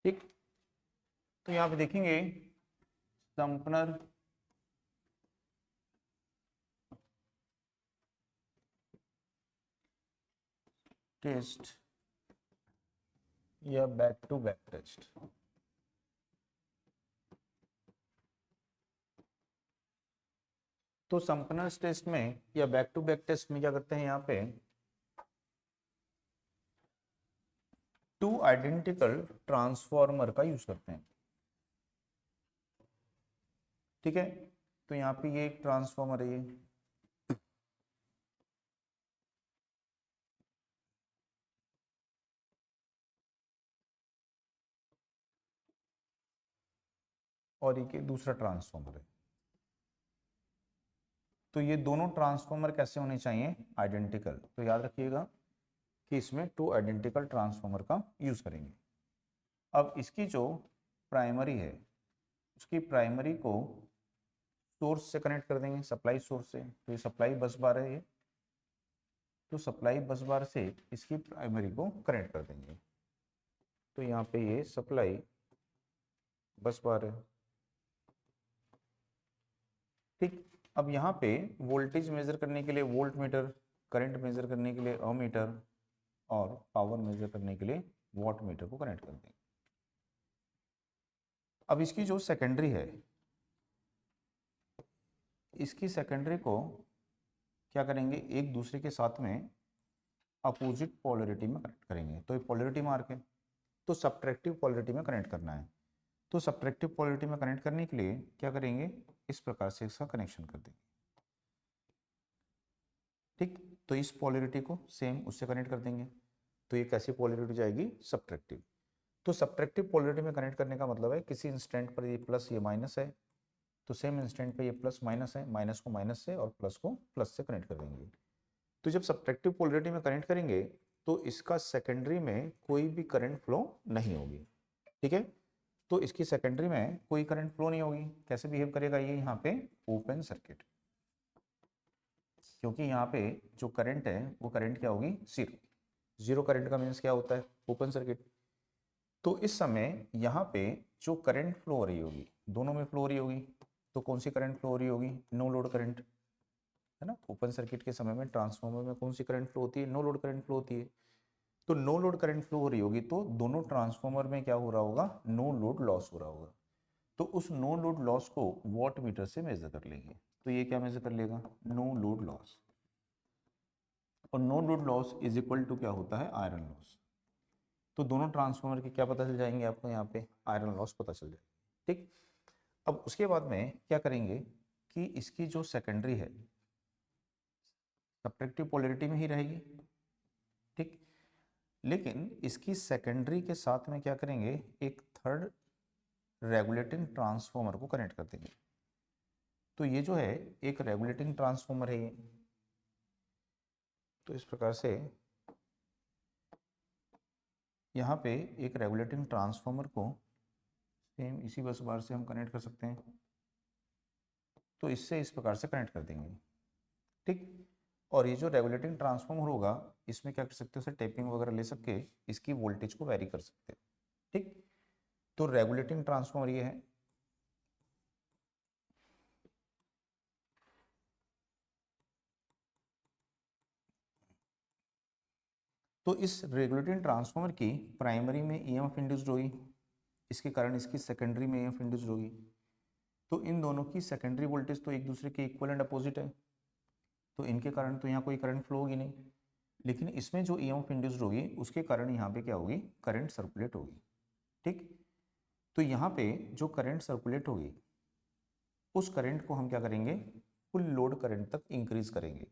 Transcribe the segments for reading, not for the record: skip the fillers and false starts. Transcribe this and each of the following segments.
ठीक, तो यहाँ पे देखेंगे संपनर टेस्ट या बैक टू बैक टेस्ट। तो संपनर टेस्ट में या बैक टू बैक टेस्ट में क्या करते हैं, यहाँ पे टू आइडेंटिकल ट्रांसफॉर्मर का यूज करते हैं। ठीक है, तो यहाँ पे ये एक ट्रांसफॉर्मर है, ये और ये दूसरा ट्रांसफॉर्मर है। तो ये दोनों ट्रांसफॉर्मर कैसे होने चाहिए, आइडेंटिकल। तो याद रखिएगा कि इसमें टू आइडेंटिकल ट्रांसफॉर्मर का यूज करेंगे। अब इसकी जो प्राइमरी है उसकी प्राइमरी को सोर्स से कनेक्ट कर देंगे, सप्लाई सोर्स से। तो ये सप्लाई बस बार है ये, तो सप्लाई बस बार से इसकी प्राइमरी को कनेक्ट कर देंगे। तो यहाँ पे ये सप्लाई बस बार है। ठीक, अब यहाँ पे वोल्टेज मेजर करने के लिए वोल्ट मीटर, करंट मेजर करने के लिए अमीटर और पावर मेजर करने के लिए वॉट मीटर को कनेक्ट कर देंगे। अब इसकी जो सेकेंडरी है, इसकी सेकेंडरी को क्या करेंगे, एक दूसरे के साथ में अपोजिट पोलरिटी में कनेक्ट करेंगे। तो ये पोलरिटी मार्क है, तो सब्ट्रैक्टिव पोलरिटी में कनेक्ट करना है। तो सब्ट्रैक्टिव पोलरिटी में कनेक्ट करने के लिए क्या करेंगे, इस प्रकार से इसका कनेक्शन कर देंगे। ठीक, तो इस पोलरिटी को सेम उससे कनेक्ट कर देंगे। तो ये कैसी पोलरिटी जाएगी, सब्ट्रैक्टिव। तो सब्ट्रैक्टिव पोलरिटी में कनेक्ट करने का मतलब है किसी इंस्टेंट पर ये प्लस ये माइनस है, तो सेम इंस्टेंट पे ये प्लस माइनस है, माइनस को माइनस से और प्लस को प्लस से कनेक्ट कर देंगे। तो जब सब्ट्रैक्टिव पोलरिटी में कनेक्ट करेंगे तो इसका सेकेंडरी में कोई भी करंट फ्लो नहीं होगी। ठीक है, तो इसकी सेकेंडरी में कोई करंट फ्लो नहीं होगी। कैसे बिहेव करेगा ये, यहाँ पे ओपन सर्किट, क्योंकि यहाँ पे जो करंट है वो करंट क्या होगी, जीरो। जीरो करंट का मीन्स क्या होता है, ओपन सर्किट। तो इस समय यहाँ पे जो करंट फ्लो हो रही होगी, दोनों में फ्लो हो रही होगी, तो कौन सी करंट फ्लो हो रही होगी, नो लोड करंट, है ना। ओपन सर्किट के समय में ट्रांसफार्मर में कौन सी करंट फ्लो होती है, नो लोड करंट फ्लो होती है। तो नो लोड करंट फ्लो हो रही होगी, तो दोनों ट्रांसफार्मर में क्या हो रहा होगा, नो लोड लॉस हो रहा होगा। तो उस नो लोड लॉस को वॉट मीटर से मेजर कर लेंगे। तो ये क्या मेजर कर लेगा, नो लोड लॉस। और no load loss is equal to क्या होता है, आयरन लॉस। तो दोनों ट्रांसफार्मर के क्या पता चल जाएंगे आपको, यहाँ पे आयरन लॉस पता चल जाएगा। ठीक, अब उसके बाद में क्या करेंगे कि इसकी जो सेकेंडरी है सब्ट्रैक्टिव पोलैरिटी में ही रहेगी। ठीक, लेकिन इसकी सेकेंडरी के साथ में क्या करेंगे, एक थर्ड रेगुलेटिंग ट्रांसफार्मर को कनेक्ट कर देंगे। तो ये जो है एक रेगुलेटिंग ट्रांसफार्मर है ये। तो इस प्रकार से यहाँ पे एक रेगुलेटिंग ट्रांसफार्मर को सेम इसी बस बार से हम कनेक्ट कर सकते हैं। तो इससे इस प्रकार से कनेक्ट कर देंगे। ठीक, और ये जो रेगुलेटिंग ट्रांसफार्मर होगा इसमें क्या कर सकते हो, सर टेपिंग वगैरह ले सके इसकी वोल्टेज को वैरी कर सकते हो। ठीक, तो रेगुलेटिंग ट्रांसफार्मर ये है। तो इस रेगुलेटिंग ट्रांसफार्मर की प्राइमरी में ईएमएफ इंड्यूस्ड होगी, इसके कारण इसकी सेकेंडरी में ईएमएफ इंड्यूस्ड होगी। तो इन दोनों की सेकेंडरी वोल्टेज तो एक दूसरे के इक्वल एंड अपोजिट है, तो इनके कारण तो यहाँ कोई करंट फ्लो होगी नहीं। लेकिन इसमें जो ईएमएफ इंड्यूस्ड होगी उसके कारण यहाँ पे क्या होगी, करंट सर्कुलेट होगी। ठीक, तो यहाँ पे जो करंट सर्कुलेट होगी उस करंट को हम क्या करेंगे, फुल लोड करंट तक इंक्रीज करेंगे।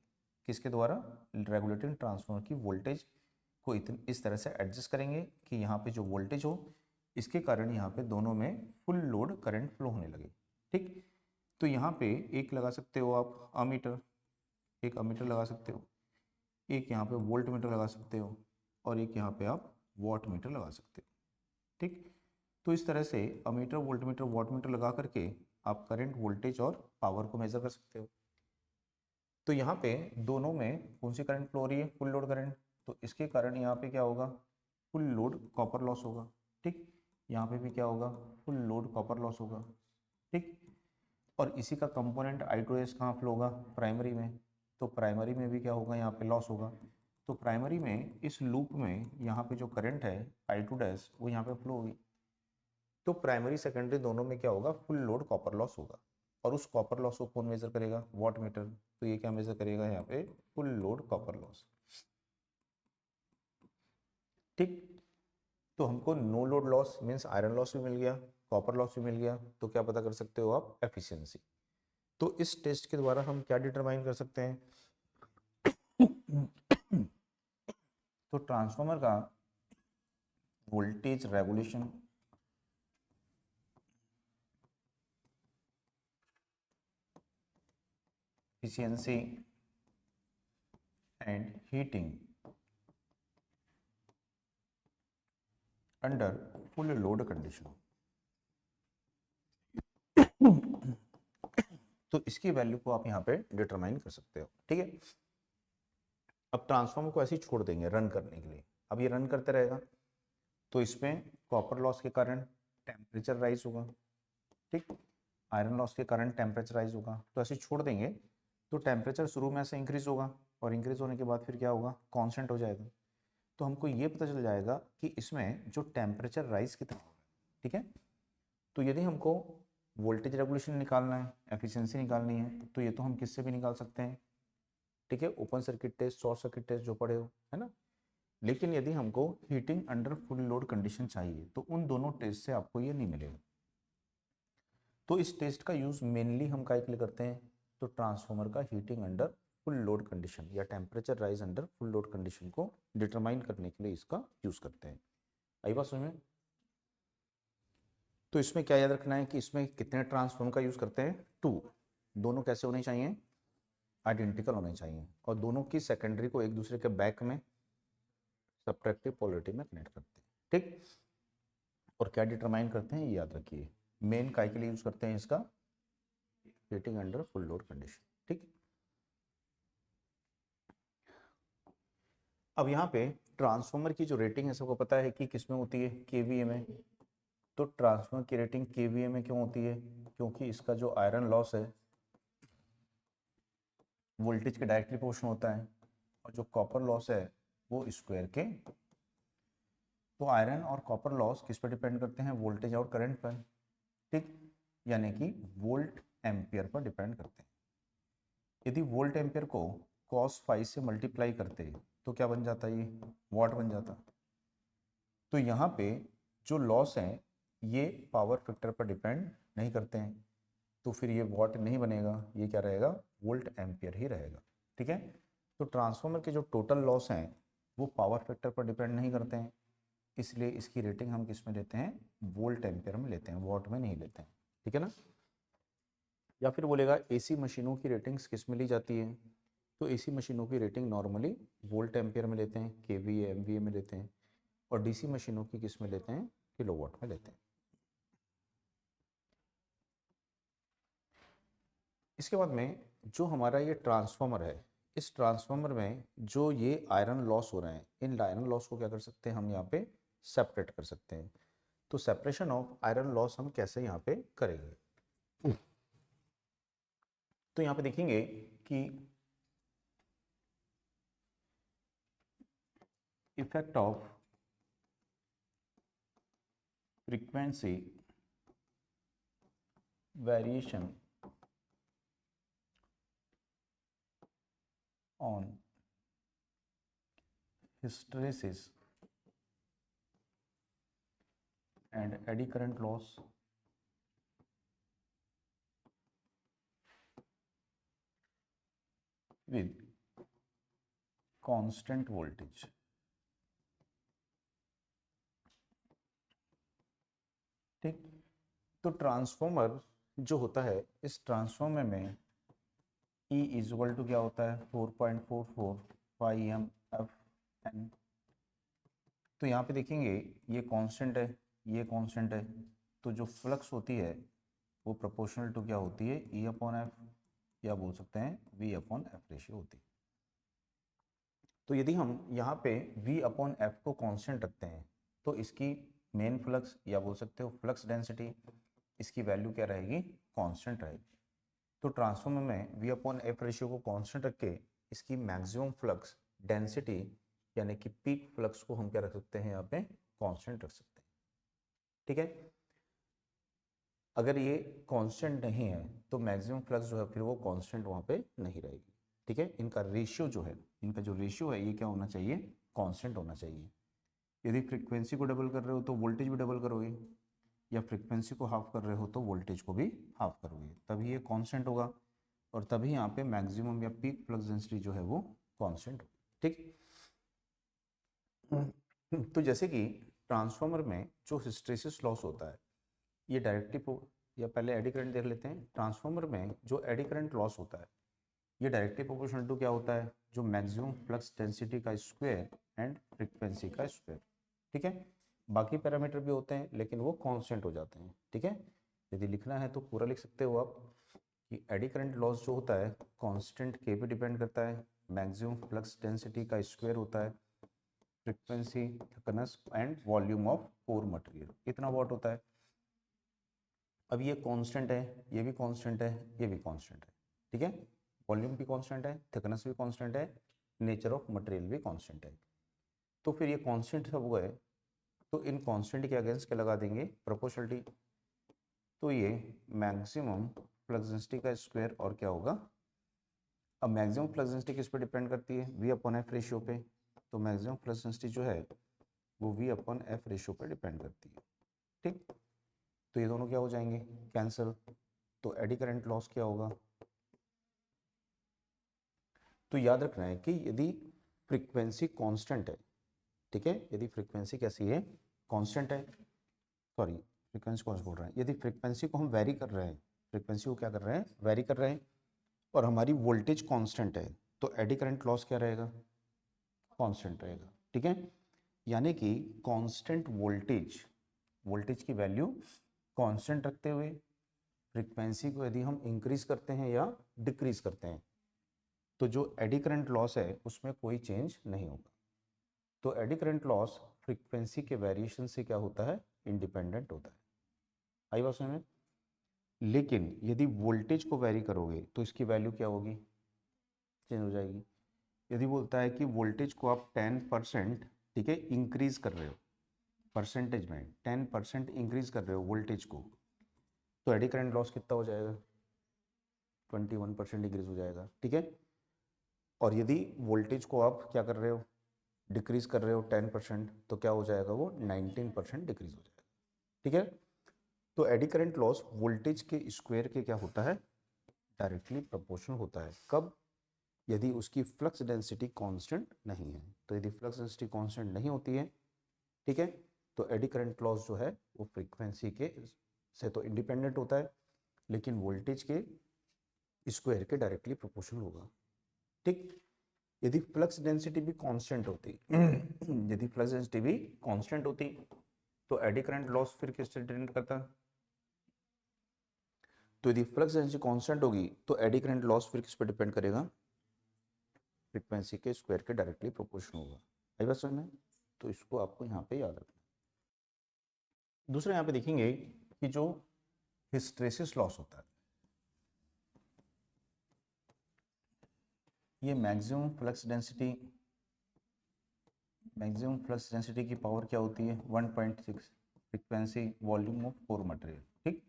किसके द्वारा, रेगुलेटिंग ट्रांसफार्मर की वोल्टेज को इस तरह से एडजस्ट करेंगे कि यहाँ पे जो वोल्टेज हो इसके कारण यहाँ पे दोनों में फुल लोड करंट फ्लो होने लगे। ठीक, तो यहाँ पे एक लगा सकते हो आप अमीटर, एक अमीटर लगा सकते हो, एक यहाँ पे वोल्ट मीटर लगा सकते हो और एक यहाँ पे आप वॉट मीटर लगा सकते हो। ठीक, तो इस तरह से ammeter, volt meter, watt meter लगा करके आप करंट, वोल्टेज और पावर को मेजर कर सकते हो। तो यहाँ पे दोनों में कौन सी करंट फ्लो हो रही है, फुल लोड करंट। तो इसके कारण यहाँ पे क्या होगा, फुल लोड कॉपर लॉस होगा। ठीक, यहाँ पे भी क्या होगा, फुल लोड कॉपर लॉस होगा। ठीक, और इसी का कंपोनेंट I2S कहाँ फ्लो होगा, प्राइमरी में। तो प्राइमरी में भी क्या होगा, यहाँ पे लॉस होगा। तो प्राइमरी में इस लूप में यहाँ पे जो करंट है I2 वो यहाँ पे फ्लो होगी। तो प्राइमरी सेकेंडरी दोनों में क्या होगा, फुल लोड कॉपर लॉस होगा। और उस कॉपर लॉस को कौन मेजर करेगा, वॉट मीटर। तो ये क्या मेजर करेगा यहाँ पे, फुल लोड कॉपर लॉस। ठीक, तो हमको no load loss means iron loss भी मिल गया, कॉपर लॉस भी मिल गया। तो क्या पता कर सकते हो आप, एफिशिएंसी। तो इस टेस्ट के द्वारा हम क्या डिटरमाइन कर सकते हैं, तो ट्रांसफार्मर का voltage regulation, efficiency and heating under full load condition. तो इसकी वैल्यू को आप यहाँ पे डिटरमाइन कर सकते हो। ठीक है, अब ट्रांसफार्मर को ऐसे ही छोड़ देंगे रन करने के लिए। अब ये रन करते रहेगा, तो इसमें कॉपर लॉस के कारण टेम्परेचर राइज होगा। ठीक, आयरन लॉस के कारण टेम्परेचर राइज होगा। तो ऐसे छोड़ देंगे तो टेम्परेचर शुरू में ऐसे इंक्रीज होगा, और इंक्रीज होने के बाद फिर क्या होगा, कांस्टेंट हो जाएगा। तो हमको ये पता चल जाएगा कि इसमें जो टेम्परेचर राइज कितना होगा। ठीक है, तो यदि हमको वोल्टेज रेगुलेशन निकालना है, एफिशिएंसी निकालनी है, तो ये तो हम किससे भी निकाल सकते हैं। ठीक है, open circuit test, short circuit test जो पढ़े हो, है ना। लेकिन यदि हमको heating under full load condition चाहिए, तो उन दोनों टेस्ट से आपको ये नहीं मिलेगा। तो इस टेस्ट का यूज मेनली हम काय के लिए करते हैं, तो ट्रांसफार्मर का heating under full load condition या temperature rise under full load condition को डिटरमाइन करने के लिए इसका यूज करते हैं। आई बात समझ में। तो इसमें क्या याद रखना है कि इसमें कितने ट्रांसफार्मर का यूज करते हैं, 2। दोनों कैसे होने चाहिए, आइडेंटिकल होने चाहिए, और दोनों की सेकेंडरी को एक दूसरे के बैक में सब्ट्रैक्टिव पोलैरिटी में कनेक्ट करते हैं। ठीक, और क्या डिटरमाइन करते हैं ये याद रखिए, मेन काय के लिए यूज करते हैं इसका, heating under full load condition. ठीक, अब यहाँ पे ट्रांसफार्मर की जो रेटिंग है सबको पता है कि किसमें होती है, केवीए में। तो ट्रांसफार्मर की रेटिंग केवीए में क्यों होती है, क्योंकि इसका जो आयरन लॉस है वोल्टेज के डायरेक्टली प्रोपोर्शनल होता है, और जो कॉपर लॉस है वो स्क्वायर के। तो आयरन और कॉपर लॉस किस पर डिपेंड करते हैं, वोल्टेज और करंट पर। ठीक, यानी कि वोल्ट एम्पियर पर डिपेंड करते हैं। यदि वोल्ट एम्पियर को cos फाई से मल्टीप्लाई करते तो क्या बन जाता, ये वॉट बन जाता। तो यहाँ पे जो लॉस है ये पावर फैक्टर पर डिपेंड नहीं करते हैं, तो फिर ये वॉट नहीं बनेगा, ये क्या रहेगा, वोल्ट एम्पियर ही रहेगा। ठीक है, तो ट्रांसफार्मर के जो टोटल लॉस हैं वो पावर फैक्टर पर डिपेंड नहीं करते हैं, इसलिए इसकी रेटिंग हम किस में लेते हैं, वोल्ट एम्पियर में लेते हैं, वॉट में नहीं लेते हैं। ठीक है ना। या फिर बोलेगा एसी मशीनों की रेटिंग्स किस में ली जाती है, तो एसी मशीनों की रेटिंग नॉर्मली वोल्ट एम्पियर में लेते हैं, केवीए एमवीए में लेते हैं, और डीसी मशीनों की किस में लेते हैं, किलोवाट में लेते हैं। इसके बाद में जो हमारा ये ट्रांसफार्मर है, इस ट्रांसफार्मर में जो ये आयरन लॉस हो रहे हैं, इन आयरन लॉस को क्या कर सकते हैं हम यहाँ पे सेपरेट कर सकते हैं। तो सेपरेशन ऑफ आयरन लॉस हम कैसे यहाँ पे करेंगे, तो यहाँ पे देखेंगे कि effect of frequency variation on hysteresis and eddy current loss with constant voltage। ठीक, तो ट्रांसफॉर्मर जो होता है, इस ट्रांसफॉर्मर में E इजल टू क्या होता है, 4.44 फाई एम एफ एन। तो यहाँ पे देखेंगे ये कांस्टेंट है, ये कांस्टेंट है, तो जो फ्लक्स होती है वो प्रोपोर्शनल टू क्या होती है, E अपॉन एफ, या बोल सकते हैं V अपॉन एफ रेशियो होती है। तो यदि हम यहाँ पे V अपॉन एफ को कांस्टेंट रखते हैं तो इसकी मेन फ्लक्स या बोल सकते हो फ्लक्स डेंसिटी, इसकी वैल्यू क्या रहेगी, कांस्टेंट रहेगी। तो ट्रांसफार्मर में V अपॉन एफ रेशियो को कांस्टेंट रख के इसकी मैक्सिमम फ्लक्स डेंसिटी यानी कि पीक फ्लक्स को हम क्या रख सकते हैं, यहाँ पे कांस्टेंट रख सकते हैं। ठीक है, अगर ये कांस्टेंट नहीं है तो मैक्सिमम फ्लक्स जो है फिर वो कांस्टेंट वहाँ पे नहीं रहेगी। ठीक है, इनका रेशियो जो है, इनका जो रेशियो है ये क्या होना चाहिए, कांस्टेंट होना चाहिए। यदि फ्रीक्वेंसी को डबल कर रहे हो तो वोल्टेज भी डबल करोगे, या फ्रीक्वेंसी को हाफ कर रहे हो तो वोल्टेज को भी हाफ करोगे, तभी ये कांस्टेंट होगा और तभी यहाँ पे मैक्सिमम या पीक फ्लक्स डेंसिटी जो है वो कांस्टेंट होगी। ठीक, तो जैसे कि ट्रांसफार्मर में जो हिस्टैरिसीस लॉस होता है ये डायरेक्टली, या पहले एडी करंट देख लेते हैं। ट्रांसफार्मर में जो एडी करंट लॉस होता है ये डायरेक्टली प्रोपोर्शनल टू क्या होता है, जो मैक्सिमम फ्लक्स डेंसिटी का स्क्वायर एंड फ्रीक्वेंसी का स्क्वायर। ठीक है, बाकी पैरामीटर भी होते हैं लेकिन वो कांस्टेंट हो जाते हैं। ठीक है, यदि लिखना है तो पूरा लिख सकते हो आप कि एडी करंट लॉस जो होता है कांस्टेंट के पे डिपेंड करता है, मैक्सिमम फ्लक्स डेंसिटी का स्क्वायर होता है, frequency, thickness and volume of core material, इतना वॉट होता है। अब ये कांस्टेंट है, ये भी कांस्टेंट है, ये भी कांस्टेंट है। ठीक है, वॉल्यूम भी कांस्टेंट है, थिकनेस भी कांस्टेंट है, नेचर ऑफ मटेरियल भी कांस्टेंट है। तो फिर ये कांस्टेंट सब गए तो इन कांस्टेंट के अगेंस्ट क्या लगा देंगे, प्रोपोर्शनलिटी। तो ये मैक्सिमम फ्लक्स डेंसिटी का स्क्वायर और क्या होगा, अब मैक्सिमम फ्लक्स डेंसिटी किस पे डिपेंड करती है, V अपॉन एफ रेशियो पे। तो मैक्सिमम फ्लक्स डेंसिटी जो है वो V अपॉन एफ रेशियो पे डिपेंड करती है। ठीक, तो ये दोनों क्या हो जाएंगे, कैंसिल। तो एडी करंट लॉस क्या होगा, तो याद रखना है कि यदि फ्रीक्वेंसी कांस्टेंट है, ठीक है, यदि फ्रीक्वेंसी कैसी है, कांस्टेंट है, सॉरी फ्रीक्वेंसी कौन सा बोल रहे हैं, यदि फ्रीक्वेंसी को हम वेरी कर रहे हैं, फ्रीक्वेंसी को क्या कर रहे हैं, वेरी कर रहे हैं, और हमारी वोल्टेज कांस्टेंट है तो एडी करंट लॉस क्या रहेगा, कांस्टेंट रहेगा। ठीक है, यानी कि कांस्टेंट वोल्टेज, वोल्टेज की वैल्यू कांस्टेंट रखते हुए फ्रीक्वेंसी को यदि हम इंक्रीज करते हैं या डिक्रीज करते हैं तो जो एडी करंट लॉस है उसमें कोई चेंज नहीं होगा। तो एडी करंट लॉस फ्रीक्वेंसी के वेरिएशन से क्या होता है, इंडिपेंडेंट होता है। आई बात समझ में, लेकिन यदि वोल्टेज को वेरी करोगे तो इसकी वैल्यू क्या होगी, चेंज हो जाएगी। यदि बोलता है कि वोल्टेज को आप 10%, ठीक है, इंक्रीज कर रहे हो, परसेंटेज में 10% इंक्रीज कर रहे हो वोल्टेज को, तो एडी करंट लॉस कितना हो जाएगा, 21% इंक्रीज हो जाएगा। ठीक है, और यदि वोल्टेज को आप क्या कर रहे हो, डिक्रीज कर रहे हो 10%, तो क्या हो जाएगा, वो 19% डिक्रीज हो जाएगा। ठीक है, तो एडी करंट लॉस वोल्टेज के स्क्वायर के क्या होता है, डायरेक्टली प्रोपोर्शनल होता है। कब, यदि उसकी फ्लक्स डेंसिटी कांस्टेंट नहीं है। तो यदि फ्लक्स डेंसिटी कांस्टेंट नहीं होती है, ठीक है, तो एडी करंट लॉस जो है वो फ्रीक्वेंसी के से तो इंडिपेंडेंट होता है लेकिन वोल्टेज के स्क्वायर के डायरेक्टली प्रोपोर्शनल होगा। ठीक, यदि फ्लक्स डेंसिटी भी कांस्टेंट होती यदि फ्लक्स डेंसिटी भी कांस्टेंट होती तो एडी करंट लॉस फिर किससे डिपेंड करता, तो यदि फ्लक्स डेंसिटी कांस्टेंट होगी तो एडी करंट लॉस फिर किस पर डिपेंड करेगा, फ्रीक्वेंसी के स्क्वायर के डायरेक्टली प्रोपोर्शनल होगा। आई बात समझ में, तो इसको आपको यहाँ पे याद रखना। दूसरा यहाँ पे देखेंगे कि जो हिस्टैरिसीस लॉस होता है, ये मैक्सिमम फ्लक्स डेंसिटी की पावर क्या होती है, 1.6 frequency volume of core material. ठीक,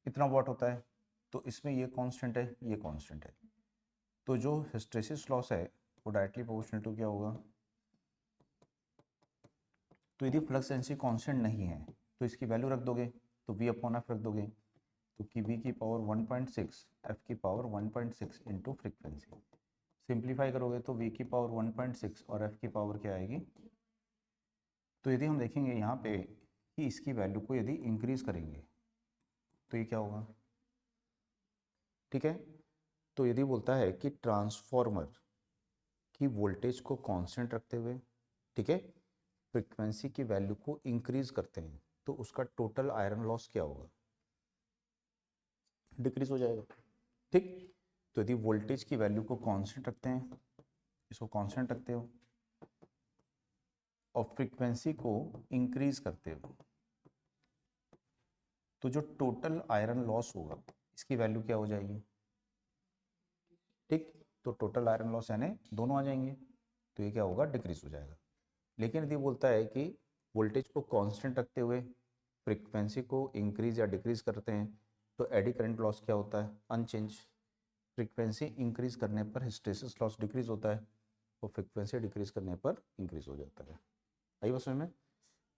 इतना वॉट होता है, तो इसमें ये कांस्टेंट है, ये कांस्टेंट है, तो जो हिस्टैरिसीस लॉस है वो डायरेक्टली प्रोपोर्शनल टू क्या होगा, तो यदि फ्लक्स डेंसिटी कांस्टेंट नहीं है तो इसकी वैल्यू रख दोगे, तो V अपॉन एफ रख दोगे, तो कि V की पावर 1.6 एफ की पावर 1.6 इंटू फ्रीक्वेंसी, सिंप्लीफाई करोगे तो V की पावर 1.6 और एफ की पावर क्या आएगी। तो यदि हम देखेंगे यहाँ पे कि इसकी वैल्यू को यदि इंक्रीज करेंगे तो ये क्या होगा। ठीक है, तो यदि बोलता है कि ट्रांसफॉर्मर की वोल्टेज को कांस्टेंट रखते हुए, ठीक है, फ्रीक्वेंसी की वैल्यू को इंक्रीज करते हैं तो उसका टोटल आयरन लॉस क्या होगा, डिक्रीज हो जाएगा। ठीक, तो यदि वोल्टेज की वैल्यू को कांस्टेंट रखते हैं, इसको कांस्टेंट रखते हो और फ्रीक्वेंसी को इंक्रीज करते हुए, तो जो टोटल आयरन लॉस होगा इसकी वैल्यू क्या हो जाएगी? ठीक, तो टोटल आयरन लॉस यानी दोनों आ जाएंगे, तो ये क्या होगा? डिक्रीज हो जाएगा। लेकिन यदि बोलता है कि वोल्टेज को कांस्टेंट रखते हुए फ्रीक्वेंसी को इंक्रीज या डिक्रीज करते हैं, तो एडी करंट लॉस क्या होता है? अनचेंज। फ्रीक्वेंसी इंक्रीज करने पर हिस्टैरिसीस लॉस डिक्रीज होता है और फ्रीक्वेंसी डिक्रीज करने पर इंक्रीज हो जाता है। आई बात समझ में?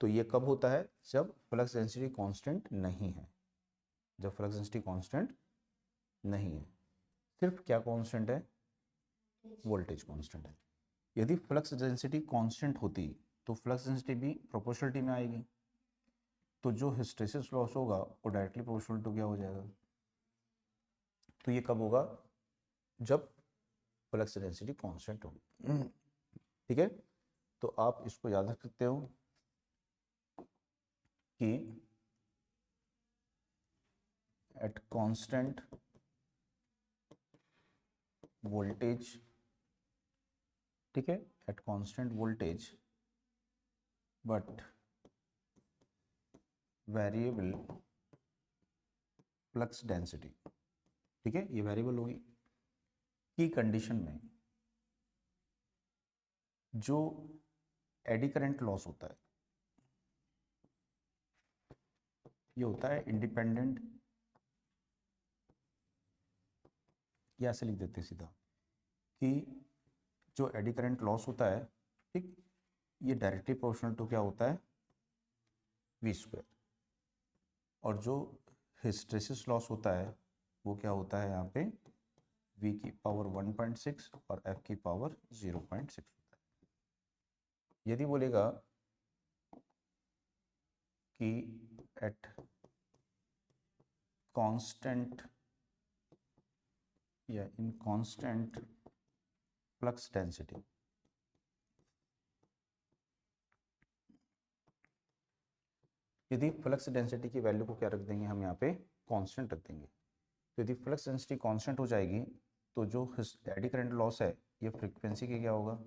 तो ये कब होता है? जब फ्लक्स डेंसिटी कांस्टेंट नहीं है। जब फ्लक्स डेंसिटी कांस्टेंट नहीं है, सिर्फ क्या कांस्टेंट है? वोल्टेज कांस्टेंट है। यदि फ्लक्स डेंसिटी कांस्टेंट होती तो फ्लक्स डेंसिटी भी प्रोपोर्शनलिटी में आएगी, तो जो हिस्टैरिसीस लॉस होगा वो डायरेक्टली प्रोपोर्शनल टू क्या हो जाएगा? तो ये कब होगा? जब फ्लक्स डेंसिटी कांस्टेंट होगी। ठीक है, तो आप इसको याद रख सकते हो कि एट कांस्टेंट वोल्टेज, ठीक है, at constant voltage but variable flux density, ठीक है, ये वेरिएबल होगी, की कंडीशन में जो एडी करंट लॉस होता है ये होता है इंडिपेंडेंट, या ऐसे लिख देते हैं सीधा कि जो एडी करंट लॉस होता है, ठीक, ये डायरेक्टली प्रोपोर्शनल टू क्या होता है? V square. और जो हिस्टैरिसीस लॉस होता है वो क्या होता है यहाँ पे? v की पावर 1.6 और f की पावर 0.6 होता है। यदि बोलेगा कि एट कांस्टेंट या इन कांस्टेंट फ्लक्स डेंसिटी, यदि फ्लक्स डेंसिटी की वैल्यू को क्या रख देंगे हम यहाँ पे? कांस्टेंट रख देंगे। तो यदि फ्लक्स डेंसिटी कांस्टेंट हो जाएगी तो जो एडी करंट लॉस है ये फ्रीक्वेंसी के क्या होगा,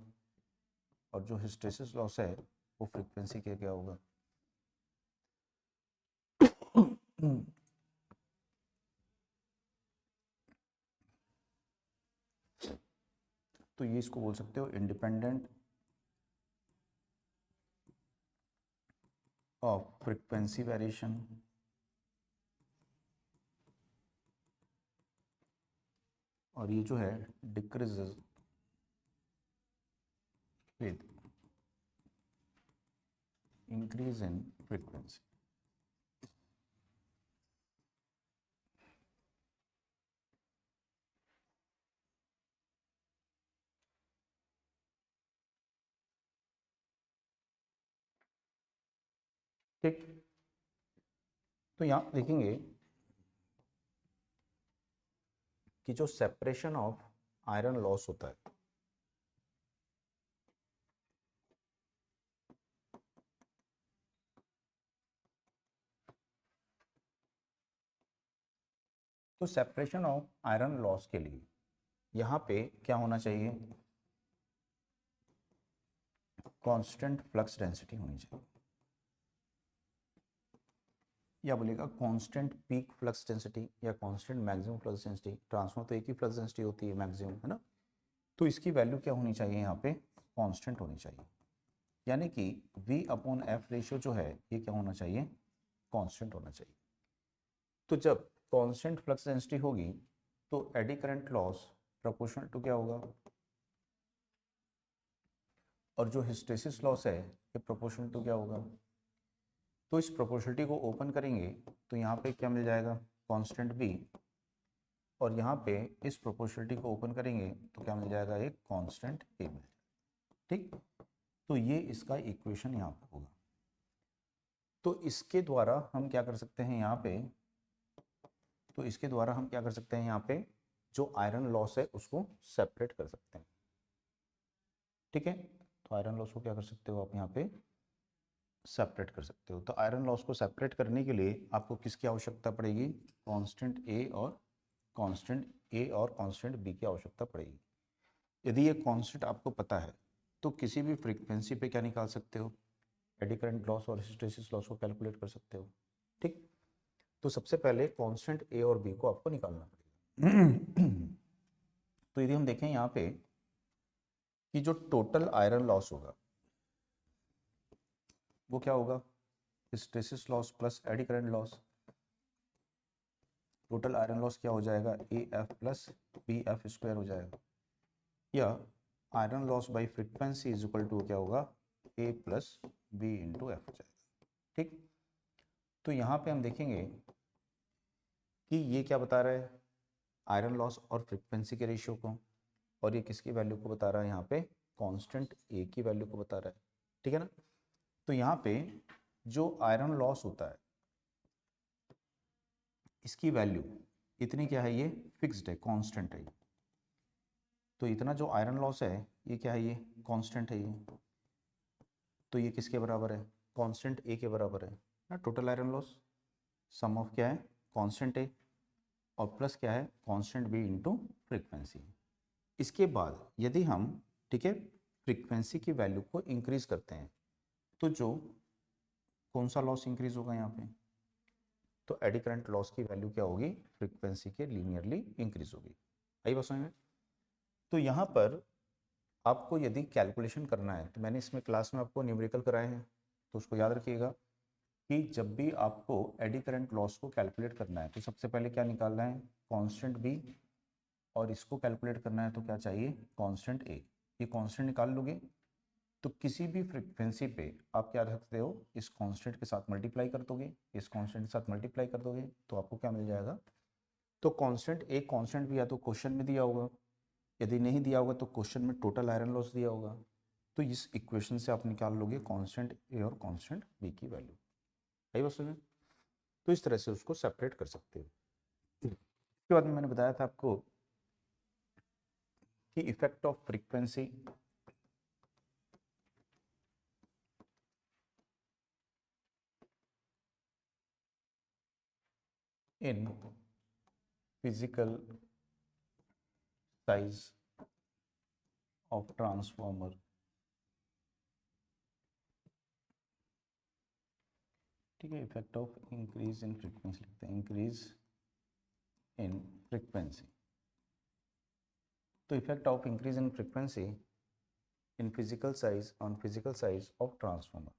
और जो हिस्टैरिसीस लॉस है वो फ्रीक्वेंसी के क्या होगा? तो ये इसको बोल सकते हो इंडिपेंडेंट ऑफ फ्रीक्वेंसी वेरिएशन और ये जो है decreases with increase in frequency. ठीक, तो यहाँ देखेंगे कि जो सेपरेशन ऑफ आयरन लॉस होता है, तो सेपरेशन ऑफ आयरन लॉस के लिए यहाँ पे क्या होना चाहिए? कांस्टेंट फ्लक्स डेंसिटी होनी चाहिए, या बोलेगा कांस्टेंट पीक फ्लक्स डेंसिटी या constant maximum flux density. Transformer तो एक ही फ्लक्स डेंसिटी होती है, मैक्सिमम, है ना? तो इसकी वैल्यू क्या होनी चाहिए? यहाँ पे कांस्टेंट होनी चाहिए, यानी कि V अपॉन एफ रेशियो जो है ये क्या होना चाहिए? कांस्टेंट होना चाहिए। तो जब कांस्टेंट फ्लक्स डेंसिटी होगी तो eddy current loss proportional to क्या होगा? और जो हिस्टैरिसीस लॉस है ये प्रोपोर्शनल टू क्या होगा? तो इस प्रोपोर्शनलिटी को ओपन करेंगे तो यहाँ पे क्या मिल जाएगा? Constant B। और यहाँ पे इस प्रोपोर्शनलिटी को ओपन करेंगे तो क्या मिल जाएगा? एक कांस्टेंट A मिल जाएगा। ठीक, तो ये इसका इक्वेशन यहाँ पे होगा। तो इसके द्वारा हम क्या कर सकते हैं यहाँ पे? तो इसके द्वारा हम क्या कर सकते हैं यहाँ पे? जो आयरन लॉस है उसको सेपरेट कर सकते हैं। ठीक है, तो आयरन लॉस को क्या कर सकते हो आप यहाँ पे? सेपरेट कर सकते हो। तो आयरन लॉस को सेपरेट करने के लिए आपको किसकी आवश्यकता पड़ेगी? कांस्टेंट ए और कांस्टेंट बी की आवश्यकता पड़ेगी। यदि ये कांस्टेंट आपको पता है तो किसी भी फ्रीक्वेंसी पे क्या निकाल सकते हो, एडी करंट लॉस और हिस्टैरिसीस लॉस को कैलकुलेट कर सकते हो। ठीक, तो सबसे पहले कांस्टेंट ए और बी को आपको निकालना पड़ेगा। तो यदि हम देखें यहाँ पे कि जो टोटल आयरन लॉस होगा वो क्या होगा, hysteresis loss plus eddy current loss. Total iron loss क्या हो जाएगा, A F plus B F square हो जाएगा, या iron loss by frequency is equal to क्या होगा, A plus B into F हो जाएगा। ठीक, तो यहाँ पे हम देखेंगे कि ये क्या बता रहा है, आयरन लॉस और फ्रीक्वेंसी के रेशियो को, और ये किसकी वैल्यू को बता रहा है, यहाँ पे कांस्टेंट ए की वैल्यू को बता रहा है। ठीक है ना, तो यहाँ पे जो आयरन लॉस होता है इसकी वैल्यू इतनी क्या है, ये फिक्स्ड है, कांस्टेंट है। तो इतना जो आयरन लॉस है ये क्या है, ये कांस्टेंट है। ये तो ये किसके बराबर है, कांस्टेंट ए के बराबर है ना। Total iron loss sum of क्या है, कांस्टेंट ए और प्लस क्या है, कांस्टेंट बी इंटू फ्रीक्वेंसी। इसके बाद यदि हम, ठीक है, फ्रीक्वेंसी की वैल्यू को इंक्रीज करते हैं तो जो कौन सा लॉस इंक्रीज होगा यहाँ पे, तो एडी करंट लॉस की वैल्यू क्या होगी, फ्रीक्वेंसी के लीनियरली इंक्रीज होगी। आई बात समझ में। तो यहाँ पर आपको यदि कैलकुलेशन करना है तो मैंने इसमें क्लास में आपको न्यूमेरिकल कराए हैं, तो उसको याद रखिएगा कि जब भी आपको एडी करंट लॉस को कैलकुलेट करना है तो सबसे पहले क्या निकालना है, कांस्टेंट बी, और इसको कैलकुलेट करना है तो क्या चाहिए, कांस्टेंट ए। ये कांस्टेंट निकाल लोगे तो किसी भी फ्रीक्वेंसी पे आप क्या रखते हो, इस कांस्टेंट के साथ मल्टीप्लाई कर दोगे, इस कांस्टेंट के साथ मल्टीप्लाई कर दोगे तो आपको क्या मिल जाएगा। तो कांस्टेंट एक कांस्टेंट भी या तो क्वेश्चन में दिया होगा, यदि नहीं दिया होगा तो क्वेश्चन में टोटल आयरन लॉस दिया होगा। तो इस इक्वेशन से आप निकाल लोगे कांस्टेंट ए और कांस्टेंट बी की वैल्यू। सही बात समझ में। तो इस तरह से उसको सेपरेट कर सकते हो। इसके बाद में मैंने बताया था आपको कि effect of frequency in physical size of transformer. ठीक है, effect of increase in frequency लिखते हैं, इंक्रीज इन फ्रीक्वेंसी। तो effect of increase in frequency in physical size on physical size of transformer.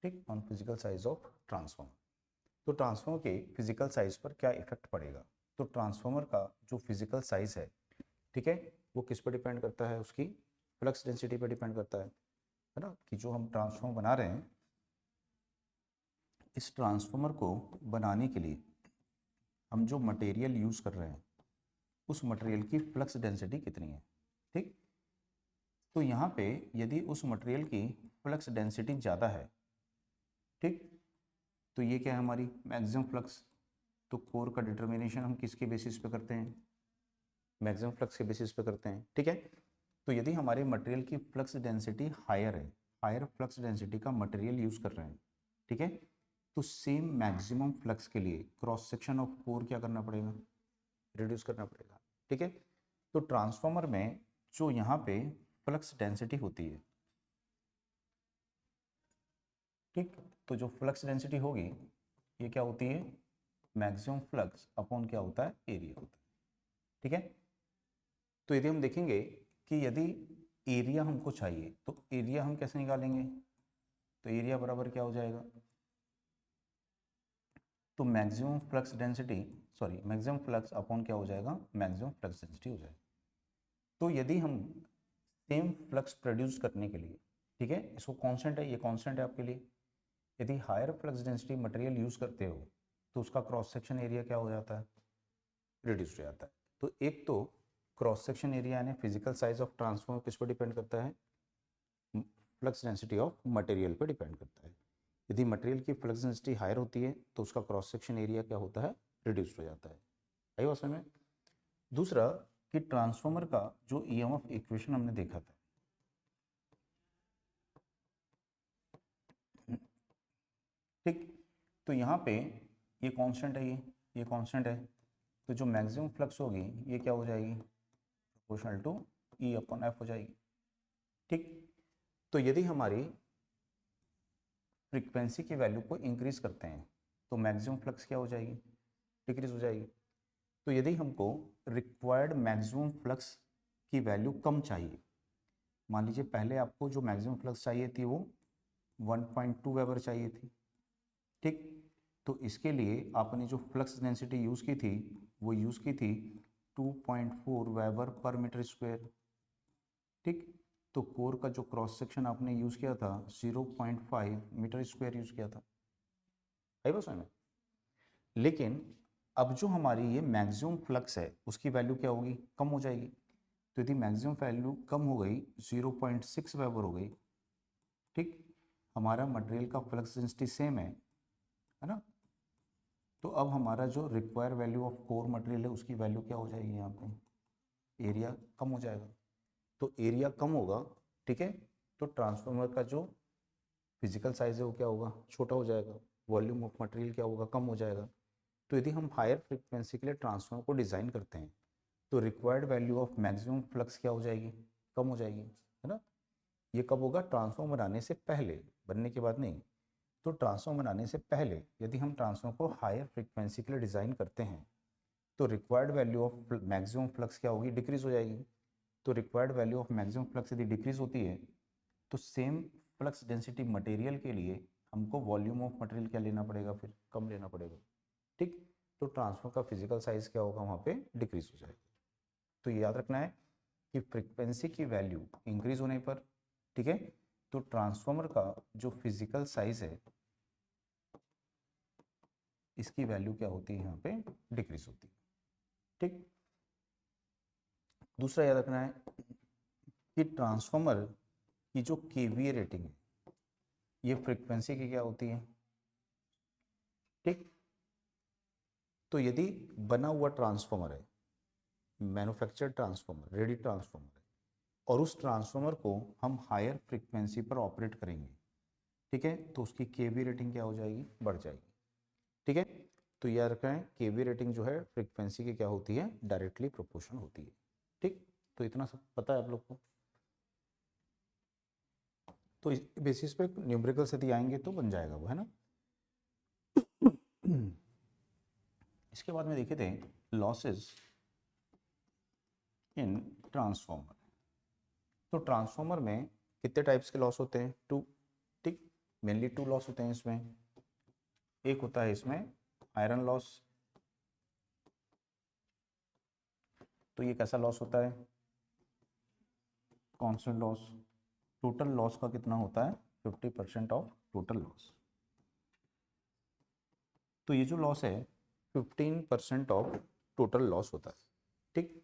ठीक, on physical size of transformer. तो transformer के physical size पर क्या इफेक्ट पड़ेगा। तो ट्रांसफॉर्मर का जो फिजिकल साइज है, ठीक है, वो किस पर डिपेंड करता है, उसकी फ्लक्स डेंसिटी पर डिपेंड करता है ना। कि जो हम ट्रांसफॉर्मर बना रहे हैं, इस ट्रांसफॉर्मर को बनाने के लिए हम जो मटेरियल यूज़ कर रहे हैं उस मटेरियल की फ्लक्स डेंसिटी कितनी है। ठीक, तो यहाँ पे यदि उस मटेरियल की फ्लक्स डेंसिटी ज़्यादा है, ठीक, तो ये क्या है, हमारी मैक्सिमम फ्लक्स। तो कोर का डिटर्मिनेशन हम किसके बेसिस पे करते हैं, मैक्सिमम फ्लक्स के बेसिस पे करते हैं। ठीक है, तो यदि हमारे मटेरियल की फ्लक्स डेंसिटी हायर है, हायर फ्लक्स डेंसिटी का मटेरियल यूज़ कर रहे हैं, ठीक है, तो सेम मैक्सिमम फ्लक्स के लिए क्रॉस सेक्शन ऑफ कोर क्या करना पड़ेगा, रिड्यूस करना पड़ेगा। ठीक है, तो ट्रांसफॉर्मर में जो यहाँ पे फ्लक्स डेंसिटी होती है, ठीक, तो जो फ्लक्स डेंसिटी होगी ये क्या होती है, मैक्सिमम फ्लक्स अपॉन क्या होता है, एरिया होता है। ठीक है, तो यदि हम देखेंगे कि यदि एरिया हमको चाहिए तो एरिया हम कैसे निकालेंगे, तो एरिया बराबर क्या हो जाएगा, तो maximum flux density, sorry maximum flux upon क्या हो जाएगा, मैक्सिमम फ्लक्स डेंसिटी हो जाएगा। तो यदि हम सेम फ्लक्स प्रोड्यूस करने के लिए, ठीक है, इसको कांस्टेंट है, ये कांस्टेंट है आपके लिए, यदि higher flux density material use करते हो तो उसका क्रॉस सेक्शन एरिया क्या हो जाता है, रिड्यूस हो जाता है। तो एक तो क्रॉस सेक्शन एरिया यानी फिजिकल साइज ऑफ ट्रांसफॉर्मर किस पर डिपेंड करता है, फ्लक्स डेंसिटी ऑफ मटेरियल पर डिपेंड करता है। यदि मटेरियल की फ्लक्स डेंसिटी हायर होती है तो उसका क्रॉस सेक्शन एरिया क्या होता है, रिड्यूस हो जाता है। आई बात समझ में। दूसरा कि ट्रांसफॉर्मर का जो ईएमएफ इक्वेशन हमने देखा था, ठीक, तो यहाँ पे ये कांस्टेंट है, ये कांस्टेंट है, तो जो मैक्सिमम फ्लक्स होगी ये क्या हो जाएगी, proportional to E upon F हो जाएगी। ठीक। तो यदि हमारी फ्रीक्वेंसी की वैल्यू को इंक्रीज करते हैं तो मैक्सिमम फ्लक्स क्या हो जाएगी, डिक्रीज हो जाएगी। तो यदि हमको रिक्वायर्ड मैक्सिमम फ्लक्स की वैल्यू कम चाहिए, मान लीजिए पहले आपको जो मैक्सिमम फ्लक्स चाहिए थी वो 1.2 वेबर चाहिए थी, ठीक। तो इसके लिए आपने जो फ्लक्स डेंसिटी यूज़ की थी वो यूज़ की थी 2.4 वेबर पर मीटर स्क्वायर, ठीक। तो कोर का जो क्रॉस सेक्शन आपने यूज़ किया था 0.5 मीटर स्क्वायर यूज़ किया था, है बस में। लेकिन अब जो हमारी ये मैक्सिमम फ्लक्स है उसकी वैल्यू क्या होगी, कम हो जाएगी। तो यदि मैक्सिमम वैल्यू कम हो गई 0.6 वेबर हो गई, ठीक। हमारा मटेरियल का फ्लक्स डेंसिटी सेम है ना। तो अब हमारा जो require value of core material है उसकी वैल्यू क्या हो जाएगी, यहाँ पे एरिया कम हो जाएगा। तो एरिया कम होगा, ठीक है। तो ट्रांसफार्मर का जो फिजिकल साइज है वो क्या होगा, छोटा हो जाएगा। वॉल्यूम ऑफ मटेरियल क्या होगा, कम हो जाएगा। तो यदि हम हायर फ्रीक्वेंसी के लिए ट्रांसफार्मर को डिज़ाइन करते हैं तो required value of maximum flux क्या हो जाएगी, कम हो जाएगी, है ना। ये कब होगा, ट्रांसफार्मर बनाने से पहले, बनने के बाद नहीं। तो ट्रांसफार्मर बनाने से पहले यदि हम ट्रांसफार्मर को हायर फ्रीक्वेंसी के लिए डिज़ाइन करते हैं तो required value of maximum flux क्या होगी, डिक्रीज हो जाएगी। तो required value of maximum flux यदि डिक्रीज होती है तो सेम फ्लक्स डेंसिटी मटेरियल के लिए हमको वॉल्यूम ऑफ मटेरियल क्या लेना पड़ेगा, फिर कम लेना पड़ेगा, ठीक। तो ट्रांसफार्मर का फिजिकल साइज क्या होगा, वहाँ पे डिक्रीज हो जाएगा। तो ये याद रखना है कि फ्रीक्वेंसी की वैल्यू इंक्रीज होने पर, ठीक है, तो ट्रांसफार्मर का जो फिजिकल साइज है इसकी वैल्यू क्या होती है, यहाँ पे डिक्रीज होती है, ठीक। दूसरा याद रखना है कि ट्रांसफार्मर की जो केवीए रेटिंग है ये फ्रीक्वेंसी की क्या होती है, ठीक। तो यदि बना हुआ ट्रांसफार्मर है, मैन्युफैक्चर्ड ट्रांसफार्मर, रेडी ट्रांसफार्मर है, और उस ट्रांसफार्मर को हम हायर फ्रीक्वेंसी पर ऑपरेट करेंगे, ठीक है, तो उसकी केवी रेटिंग क्या हो जाएगी, बढ़ जाएगी, ठीक है। तो याद रखना है केवी रेटिंग जो है फ्रीक्वेंसी की क्या होती है, डायरेक्टली प्रोपोर्शनल होती है, ठीक। तो इतना सब पता है आप लोग को। तो इस बेसिस पे न्यूमेरिकल्स यदि आएंगे तो बन जाएगा वो, है ना। इसके बाद में देखे थे लॉसेस इन ट्रांसफार्मर। तो ट्रांसफार्मर में कितने टाइप्स के लॉस होते हैं, टू, ठीक। मेनली टू लॉस होते हैं इसमें। एक होता है इसमें आयरन लॉस। तो ये कैसा लॉस होता है, कांस्टेंट लॉस। टोटल लॉस का कितना होता है, 50% ऑफ टोटल लॉस। तो ये जो लॉस है 15% ऑफ टोटल लॉस होता है, ठीक।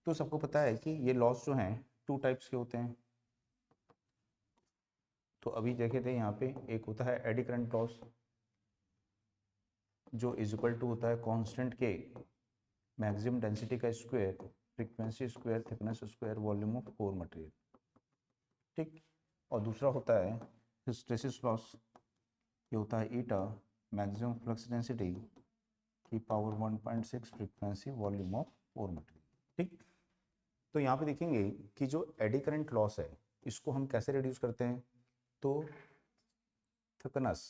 तो सबको पता है कि ये लॉस जो हैं टू टाइप्स के होते हैं। तो अभी देखे थे यहाँ पे एक होता है एडी करंट लॉस जो इज इक्वल टू होता है कांस्टेंट के मैक्सिमम डेंसिटी का square, frequency square, thickness square, volume of core material, ठीक। और दूसरा होता है हिस्टेरिसिस लॉस, ये होता है ईटा मैक्सिमम फ्लक्स डेंसिटी की power 1.6 frequency volume of core material, ठीक। तो यहाँ पे देखेंगे कि जो एडी करंट लॉस है इसको हम कैसे रिड्यूस करते हैं, तो थिकनेस,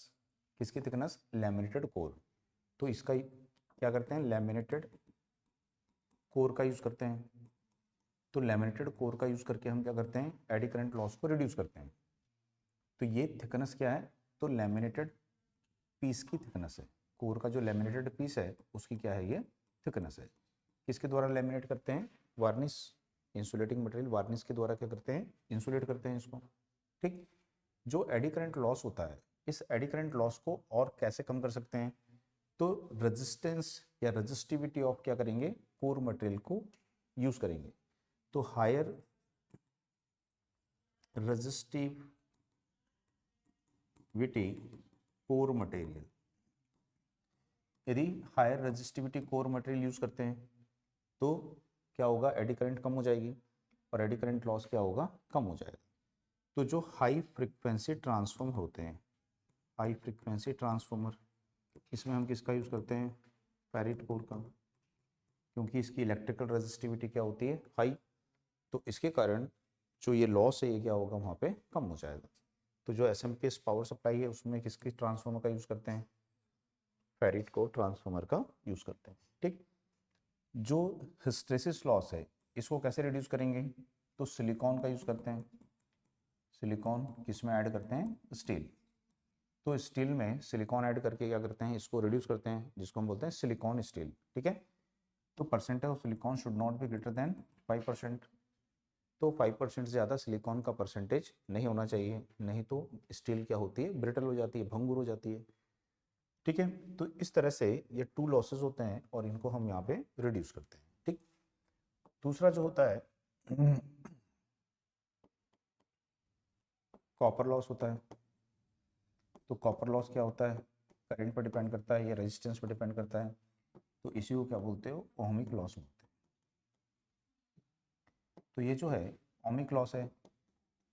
किसकी थिकनेस, लैमिनेटेड कोर। तो इसका क्या करते हैं, लैमिनेटेड कोर का यूज़ करते हैं। तो लैमिनेटेड कोर का यूज़ करके हम क्या करते हैं, एडी करंट लॉस को रिड्यूस करते हैं। तो ये थिकनेस क्या है, तो लैमिनेटेड पीस की थिकनेस है। कोर का जो लैमिनेटेड पीस है उसकी क्या है, ये थिकनेस है। किसके द्वारा लैमिनेट करते हैं, वार्निश, इंसुलेटिंग मटेरियल वार्निश के द्वारा क्या करते हैं, इंसुलेट करते हैं इसको, ठीक। जो एडी करंट लॉस होता है इस एडी करंट लॉस को और कैसे कम कर सकते हैं, तो रेजिस्टेंस या रेजिस्टिविटी ऑफ क्या करेंगे, कोर मटेरियल को यूज करेंगे। तो हायर रेजिस्टिविटी कोर मटेरियल, यदि higher resistivity core material use करते हैं तो क्या होगा, एडी करंट कम हो जाएगी और एडी करंट लॉस क्या होगा, कम हो जाएगा। तो जो हाई फ्रीक्वेंसी ट्रांसफॉर्मर होते हैं, हाई फ्रीक्वेंसी ट्रांसफॉर्मर, इसमें हम किसका यूज़ करते हैं, फेरिट कोर का, क्योंकि इसकी इलेक्ट्रिकल रेजिस्टिविटी क्या होती है, हाई। तो इसके कारण जो ये लॉस है ये क्या होगा वहाँ पे कम हो जाएगा। तो जो एसएमपीएस पावर सप्लाई है उसमें किसकी ट्रांसफार्मर का यूज़ करते हैं, फेरिट को ट्रांसफार्मर का यूज़ करते हैं। ठीक, जो हिस्टेरेसिस लॉस है इसको कैसे रिड्यूस करेंगे, तो सिलिकॉन का यूज़ करते हैं। सिलिकॉन किस में ऐड करते हैं, स्टील। तो स्टील में सिलिकॉन ऐड करके क्या करते हैं, इसको रिड्यूस करते हैं, जिसको हम बोलते हैं सिलिकॉन स्टील। ठीक है, तो percentage of silicon should not be greater than 5%। तो 5% से ज़्यादा सिलिकॉन का परसेंटेज नहीं होना चाहिए, नहीं तो स्टील क्या होती है, ब्रिटल हो जाती है, भंगुर हो जाती है। ठीक है, तो इस तरह से ये 2 लॉसेस होते हैं और इनको हम यहाँ पे रिड्यूस करते हैं। ठीक, दूसरा जो होता है कॉपर लॉस होता है। तो कॉपर लॉस क्या होता है, करंट पर डिपेंड करता है या रेजिस्टेंस पर डिपेंड करता है। तो इसी को क्या बोलते हो, ओहमिक लॉस बोलते हैं। तो ये जो है ओहमिक लॉस है,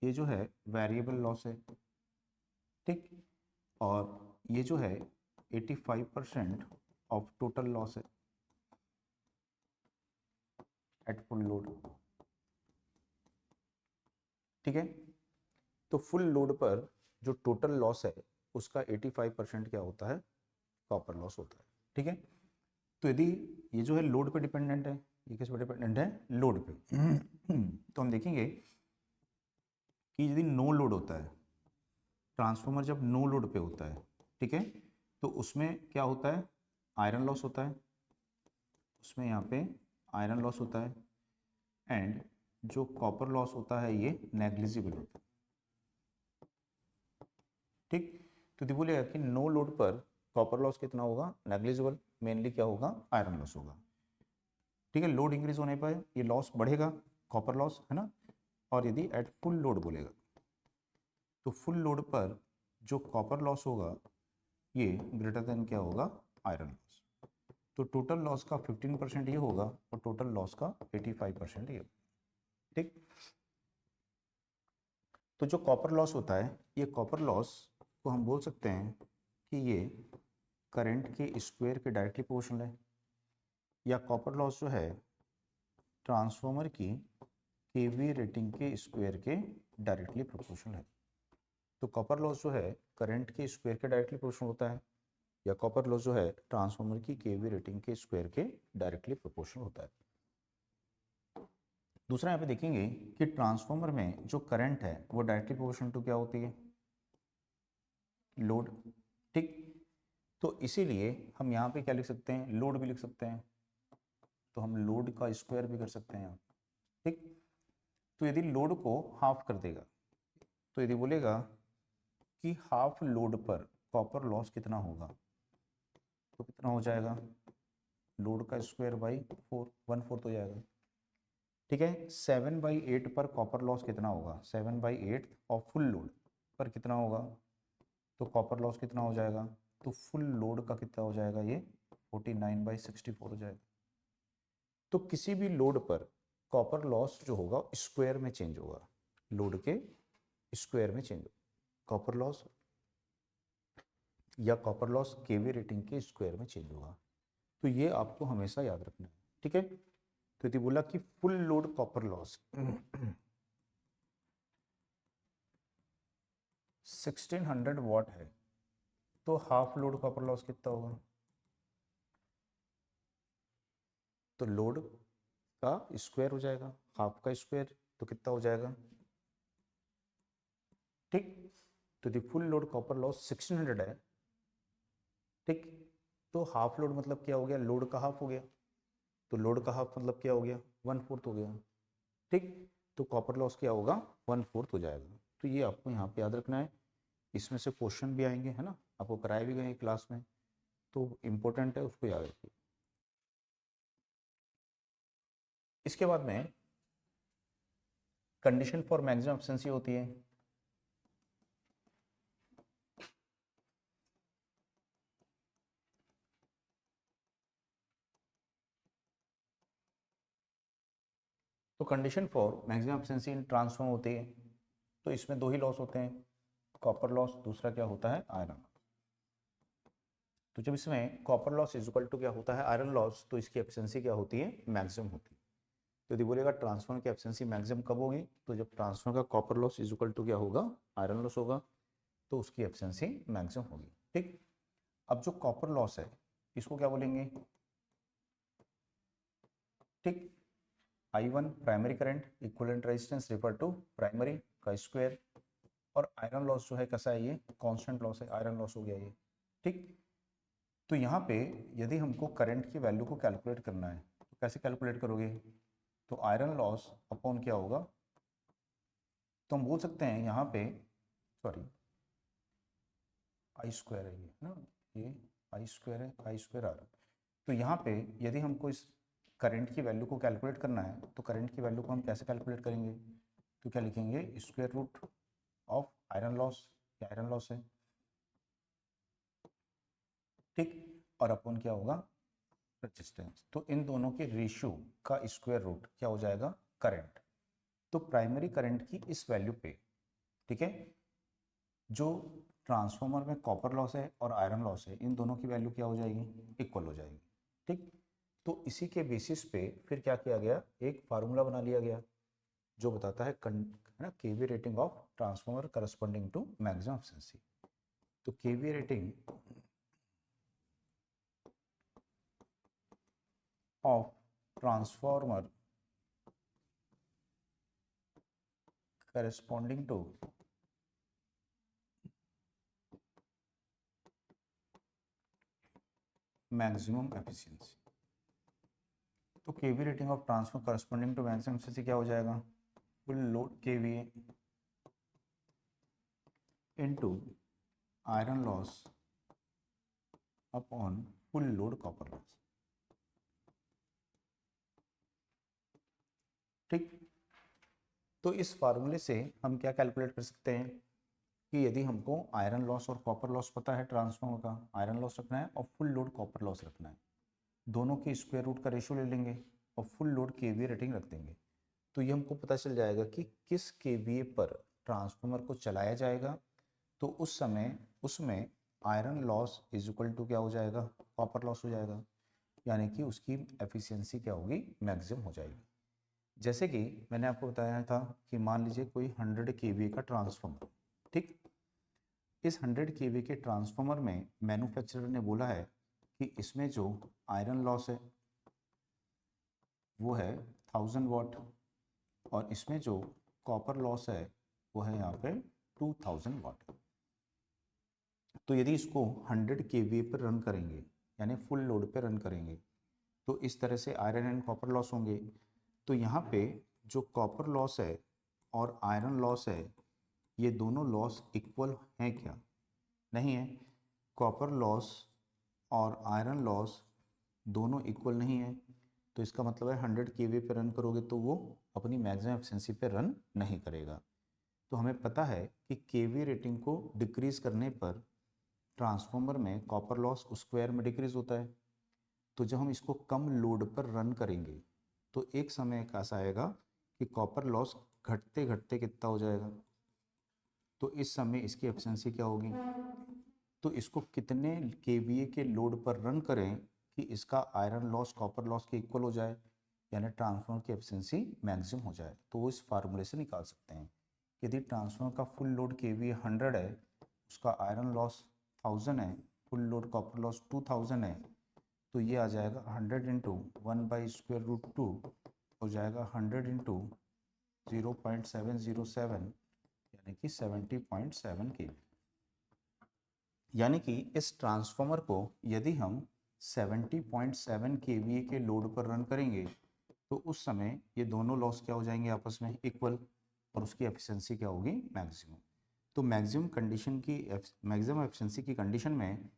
ये जो है वेरिएबल लॉस है। ठीक, और ये जो है 85% ऑफ टोटल लॉस है एट फुल लोड। ठीक है, तो फुल लोड पर जो टोटल लॉस है उसका 85% क्या होता है, कॉपर लॉस होता है। ठीक है, तो यदि ये जो है लोड पे डिपेंडेंट है, ये किस पे डिपेंडेंट है, लोड पे। तो हम देखेंगे कि यदि नो लोड होता है, ट्रांसफार्मर जब नो लोड पे होता है, ठीक है, तो उसमें क्या होता है, आयरन लॉस होता है, उसमें यहाँ पे आयरन लॉस होता है, एंड जो कॉपर लॉस होता है ये नेग्लिजिबल होता है। ठीक, तो ये बोलेगा कि नो लोड पर कॉपर लॉस कितना होगा, नेग्लिजिबल, मेनली क्या होगा, आयरन लॉस होगा। ठीक है, लोड इंक्रीज होने पर ये लॉस बढ़ेगा, कॉपर लॉस, है ना। और यदि एट फुल लोड बोलेगा तो फुल लोड पर जो कॉपर लॉस होगा ये ग्रेटर देन क्या होगा, आयरन लॉस। तो टोटल लॉस का 15% ये होगा और टोटल लॉस का 85% ये होगा। ठीक, तो जो कॉपर लॉस होता है, ये कॉपर लॉस को हम बोल सकते हैं कि ये करंट के स्क्वायर के डायरेक्टली प्रोपोर्शनल है, या कॉपर लॉस जो है ट्रांसफार्मर की केवी रेटिंग के स्क्वायर के डायरेक्टली प्रोपोर्शनल है। तो कॉपर लॉस जो है करंट के स्क्वायर के डायरेक्टली प्रोपोर्शनल होता है, या कॉपर लॉस जो है ट्रांसफार्मर की केवी रेटिंग के स्क्वायर के डायरेक्टली प्रोपोर्शनल होता है। दूसरा यहाँ पे देखेंगे कि ट्रांसफार्मर में जो करंट है वो डायरेक्टली प्रोपोर्शनल टू क्या होती है, लोड। ठीक, तो इसीलिए हम यहाँ पे क्या लिख सकते हैं, लोड भी लिख सकते हैं, तो हम लोड का स्क्वायर भी कर सकते हैं यहाँ। ठीक, तो यदि लोड को हाफ कर देगा, तो यदि बोलेगा कि हाफ लोड पर कॉपर लॉस कितना होगा, तो कितना हो जाएगा, लोड का स्क्वायर बाई 4, 1/4 हो जाएगा। ठीक है, 7/8 पर कॉपर लॉस कितना होगा, 7/8 और फुल लोड पर कितना होगा, तो कॉपर लॉस कितना हो जाएगा, तो फुल लोड का कितना हो जाएगा, ये 49/64 हो जाएगा। तो किसी भी लोड पर कॉपर लॉस जो होगा स्क्वायर में चेंज होगा, लोड के स्क्वायर में चेंज होगा कॉपर लॉस, या कॉपर लॉस केवी रेटिंग के स्क्वायर में चेंज होगा। तो ये आपको हमेशा याद रखना है। ठीक है, तो यदि बोला कि full load copper loss 1600 what है, तो हाफ लोड कॉपर लॉस कितना होगा, तो लोड का स्क्वायर हो जाएगा, हाफ का स्क्वायर तो कितना हो जाएगा। ठीक, तो दी फुल लोड कॉपर लॉस 1600 है। ठीक, तो हाफ लोड मतलब क्या हो गया, लोड का हाफ हो गया, तो लोड का हाफ मतलब क्या हो गया, 1/4 हो गया। ठीक, तो कॉपर लॉस क्या होगा, 1/4 हो जाएगा। तो ये आपको यहाँ पे याद रखना है, इसमें से क्वेश्चन भी आएंगे, है ना, आपको कराए भी गए क्लास में, तो इम्पोर्टेंट है, उसको याद रखिए। इसके बाद में कंडीशन फॉर मैक्सिमम एफिशिएंसी होती है। तो condition for maximum efficiency in transform होती है, तो इसमें 2 ही लॉस होते हैं, कॉपर लॉस, दूसरा क्या होता है, आयरन। तो जब इसमें copper loss is equal to क्या होता है, आयरन लॉस, तो इसकी एफिशिएंसी क्या होती है, मैक्सिमम होती है। तो यदि बोलेगा ट्रांसफार्मर की एफिशिएंसी मैक्सिमम कब होगी, तो जब ट्रांसफार्मर का copper loss is equal to क्या होगा, आयरन लॉस होगा, तो उसकी एफिशिएंसी मैक्सिमम होगी। ठीक, अब जो कॉपर लॉस है इसको क्या बोलेंगे, ठीक, I1 primary current, equivalent resistance refer to primary का स्क्वायर, और आयरन लॉस जो है कैसा है, ये कांस्टेंट लॉस है, आयरन लॉस हो गया ये। ठीक, तो यहाँ पे यदि हमको करंट की वैल्यू को कैलकुलेट करना है तो कैसे कैलकुलेट करोगे, तो आयरन लॉस अपॉन क्या होगा, तो हम बोल सकते हैं यहाँ पे, सॉरी आई स्क्वायर है ये ना, ये आई स्क्वायर है, आई स्क्वायर आर। तो यहाँ पे यदि हमको इस करंट की वैल्यू को कैलकुलेट करना है तो करंट की वैल्यू को हम कैसे कैलकुलेट करेंगे, तो क्या लिखेंगे, square root of iron loss, या आयरन लॉस है, ठीक, और अपॉन क्या होगा, रेजिस्टेंस। तो इन दोनों के रेशियो का स्क्वायर रूट क्या हो जाएगा, करंट। तो प्राइमरी करंट की इस वैल्यू पे, ठीक है, जो ट्रांसफार्मर में कॉपर लॉस है और आयरन लॉस है, इन दोनों की वैल्यू क्या हो जाएगी, इक्वल हो जाएगी। ठीक, तो इसी के बेसिस पे फिर क्या किया गया, एक फार्मूला बना लिया गया जो बताता है ना KV rating of transformer corresponding to maximum efficiency. तो KV rating of transformer corresponding to maximum efficiency. तो KV rating of transformer corresponding to maximum efficiency क्या हो जाएगा, full load KVA into iron loss upon full load copper loss. ठीक, तो इस फार्मूले से हम क्या कैलकुलेट कर सकते हैं कि यदि हमको आयरन लॉस और कॉपर लॉस पता है, ट्रांसफार्मर का आयरन लॉस रखना है और फुल लोड कॉपर लॉस रखना है, दोनों के स्क्वायर रूट का रेशियो ले लेंगे और फुल लोड केवीए रेटिंग रख देंगे, तो ये हमको पता चल जाएगा कि किस केवीए पर ट्रांसफार्मर को चलाया जाएगा, तो उस समय उसमें iron loss is equal to क्या हो जाएगा, कॉपर लॉस हो जाएगा, यानी कि उसकी एफिशिएंसी क्या होगी, मैक्सिमम हो जाएगी। जैसे कि मैंने आपको बताया था कि मान लीजिए कोई 100 केवीए का ट्रांसफार्मर, ठीक, इस 100 केवीए के ट्रांसफार्मर में मैन्युफैक्चरर ने बोला है कि इसमें जो आयरन लॉस है वो है 1000 वाट, और इसमें जो कॉपर लॉस है वो है यहाँ पे 2000 वाट। तो यदि इसको 100 केवीए पर रन करेंगे, यानी फुल लोड पे रन करेंगे, तो इस तरह से आयरन एंड कॉपर लॉस होंगे। तो यहाँ पे जो कॉपर लॉस है और आयरन लॉस है, ये दोनों लॉस इक्वल हैं क्या, नहीं है। कॉपर लॉस और आयरन लॉस दोनों इक्वल नहीं है, तो इसका मतलब है 100 केवी पे रन करोगे तो वो अपनी मैक्सिमम एफिशिएंसी पे रन नहीं करेगा। तो हमें पता है कि केवी रेटिंग को डिक्रीज करने पर ट्रांसफार्मर में कॉपर लॉस स्क्वायर में डिक्रीज होता है। तो जब हम इसको कम लोड पर रन करेंगे तो एक समय एक ऐसा आएगा कि कॉपर लॉस घटते घटते कितना हो जाएगा, तो इस समय इसकी एफिशिएंसी क्या होगी, तो इसको कितने केवीए के लोड पर रन करें कि इसका आयरन लॉस कॉपर लॉस के इक्वल हो जाए, यानी ट्रांसफार्मर की एफिशिएंसी मैक्सिमम हो जाए, तो वो इस फार्मूले से निकाल सकते हैं। यदि ट्रांसफार्मर का फुल लोड केवीए 100 है, उसका आयरन लॉस 1000 है, फुल लोड कॉपर लॉस 2000 है, तो ये आ जाएगा 100 इंटू 1/√2 हो जाएगा 100 इंटू 0.707, यानी कि 70.7 केवी। यानी कि इस ट्रांसफार्मर को यदि हम 70.7 केवीए के लोड पर रन करेंगे तो उस समय ये दोनों लॉस क्या हो जाएंगे, आपस में इक्वल, और उसकी एफिशिएंसी क्या होगी, मैक्सिमम। तो मैक्सिमम कंडीशन की मैक्सिमम एफिशिएंसी की कंडीशन में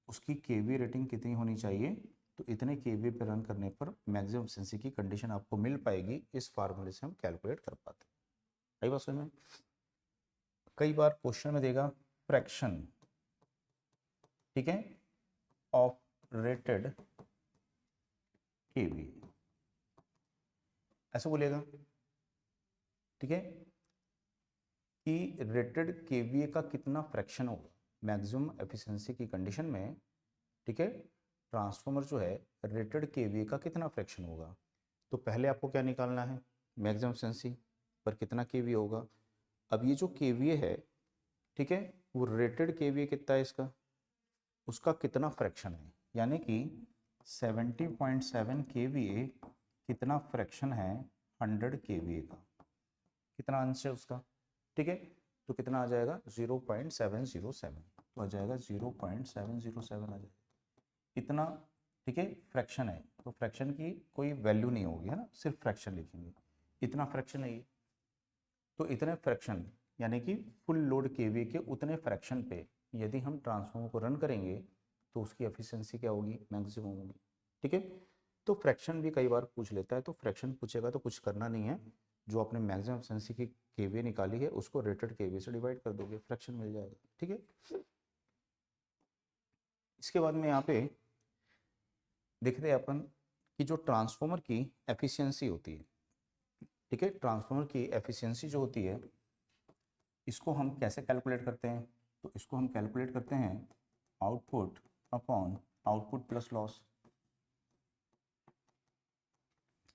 उसकी केवी रेटिंग कितनी होनी चाहिए, तो इतने केवी पे रन करने पर मैक्सिमम एफिशिएंसी की कंडीशन आपको मिल पाएगी। इस फार्मूले से हम कैलकुलेट कर पाते हैं। आई बात समझ में। कई बार क्वेश्चन में देगा फ्रैक्शन, ठीक है, ऑफ रेटेड केवी, ऐसा बोलेगा, ठीक है, कि रेटेड केवीए का कितना फ्रैक्शन होगा मैक्सिमम एफिशिएंसी की कंडीशन में, ठीक है, ट्रांसफार्मर जो है रेटेड केवीए का कितना फ्रैक्शन होगा। तो पहले आपको क्या निकालना है, मैक्सिमम एफिशिएंसी पर कितना केवीए होगा। अब ये जो केवीए है, ठीक है, वो रेटेड केवीए कितना है इसका, उसका कितना फ्रैक्शन है, यानी कि 70.7 केवीए कितना फ्रैक्शन है 100 केवीए का, कितना अंश है उसका, ठीक है। तो कितना आ जाएगा 0.707, तो आ जाएगा 0.707 आ जाएगा इतना, ठीक है। फ्रैक्शन है तो फ्रैक्शन की कोई वैल्यू नहीं होगी, है ना, सिर्फ फ्रैक्शन लिखेंगे, इतना फ्रैक्शन है ये। तो इतने फ्रैक्शन यानी कि फुल लोड केवीए के उतने फ्रैक्शन पे यदि हम ट्रांसफार्मर को रन करेंगे तो उसकी एफिशिएंसी क्या होगी, मैक्सिमम होगी, ठीक है। तो फ्रैक्शन भी कई बार पूछ लेता है, तो फ्रैक्शन पूछेगा तो कुछ करना नहीं है, जो आपने मैक्सिमम एफिशिएंसी की केवीए निकाली है उसको रेटेड केवीए से डिवाइड कर दोगे, फ्रैक्शन मिल जाएगा, ठीक है। इसके बाद में यहाँ पे देखते हैं अपन कि जो ट्रांसफार्मर की एफिशिएंसी होती है, ठीक है, ट्रांसफार्मर की एफिशिएंसी जो होती है इसको हम कैसे कैलकुलेट करते हैं, तो इसको हम कैलकुलेट करते हैं output upon output plus loss.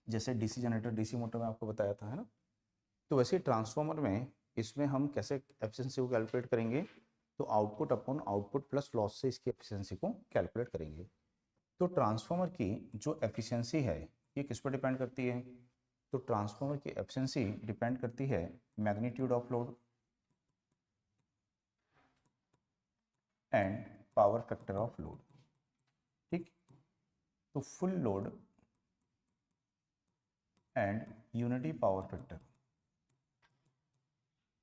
जैसे डीसी जनरेटर डीसी मोटर में आपको बताया था, है ना, तो वैसे ट्रांसफार्मर में इसमें हम कैसे एफिशिएंसी को कैलकुलेट करेंगे, तो output upon output plus loss से इसकी एफिशिएंसी को कैलकुलेट करेंगे। तो ट्रांसफार्मर की जो एफिशिएंसी है ये किस पर डिपेंड करती है, तो ट्रांसफार्मर की एफिशिएंसी डिपेंड करती है magnitude of load and power factor of load, ठीक। तो full load and unity power factor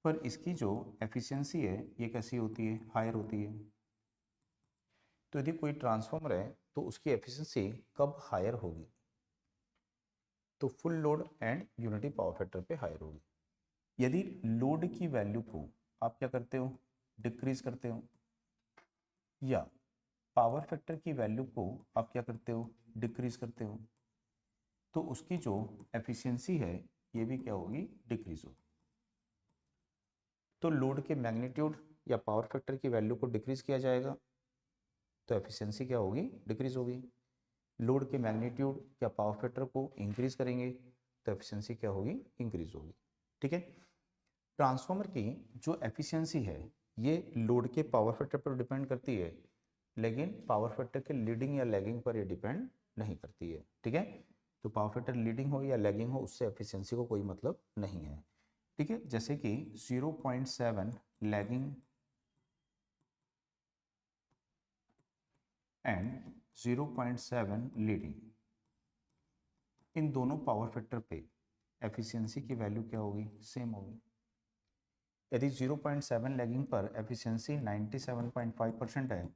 पर इसकी जो एफिशिएंसी है ये कैसी होती है, हायर होती है। तो यदि कोई ट्रांसफार्मर है तो उसकी एफिशिएंसी कब हायर होगी, तो full load and unity power factor पे हायर होगी। यदि लोड की वैल्यू को आप क्या करते हो, डिक्रीज करते हो, या पावर फैक्टर की वैल्यू को आप क्या करते हो, डिक्रीज करते हो, तो उसकी जो एफिशिएंसी है ये भी क्या होगी, डिक्रीज होगी। तो लोड के मैग्नीट्यूड या पावर फैक्टर की वैल्यू को डिक्रीज किया जाएगा तो एफिशिएंसी क्या होगी, डिक्रीज होगी। लोड के मैग्नीट्यूड या पावर फैक्टर को इंक्रीज करेंगे तो एफिशिएंसी क्या होगी, इंक्रीज होगी, ठीक है। ट्रांसफार्मर की जो एफिशिएंसी है ये लोड के पावर फैक्टर पर डिपेंड करती है, लेकिन पावर फैक्टर के लीडिंग या लैगिंग पर ये डिपेंड नहीं करती है, ठीक है। तो पावर फैक्टर लीडिंग हो या लैगिंग हो उससे एफिशिएंसी को कोई मतलब नहीं है, ठीक है। जैसे कि 0.7 लैगिंग एंड 0.7 लीडिंग, इन दोनों पावर फैक्टर पे एफिशिएंसी की वैल्यू क्या होगी, सेम होगी। यदि 0.7 लैगिंग पर एफिशिएंसी 97.5% है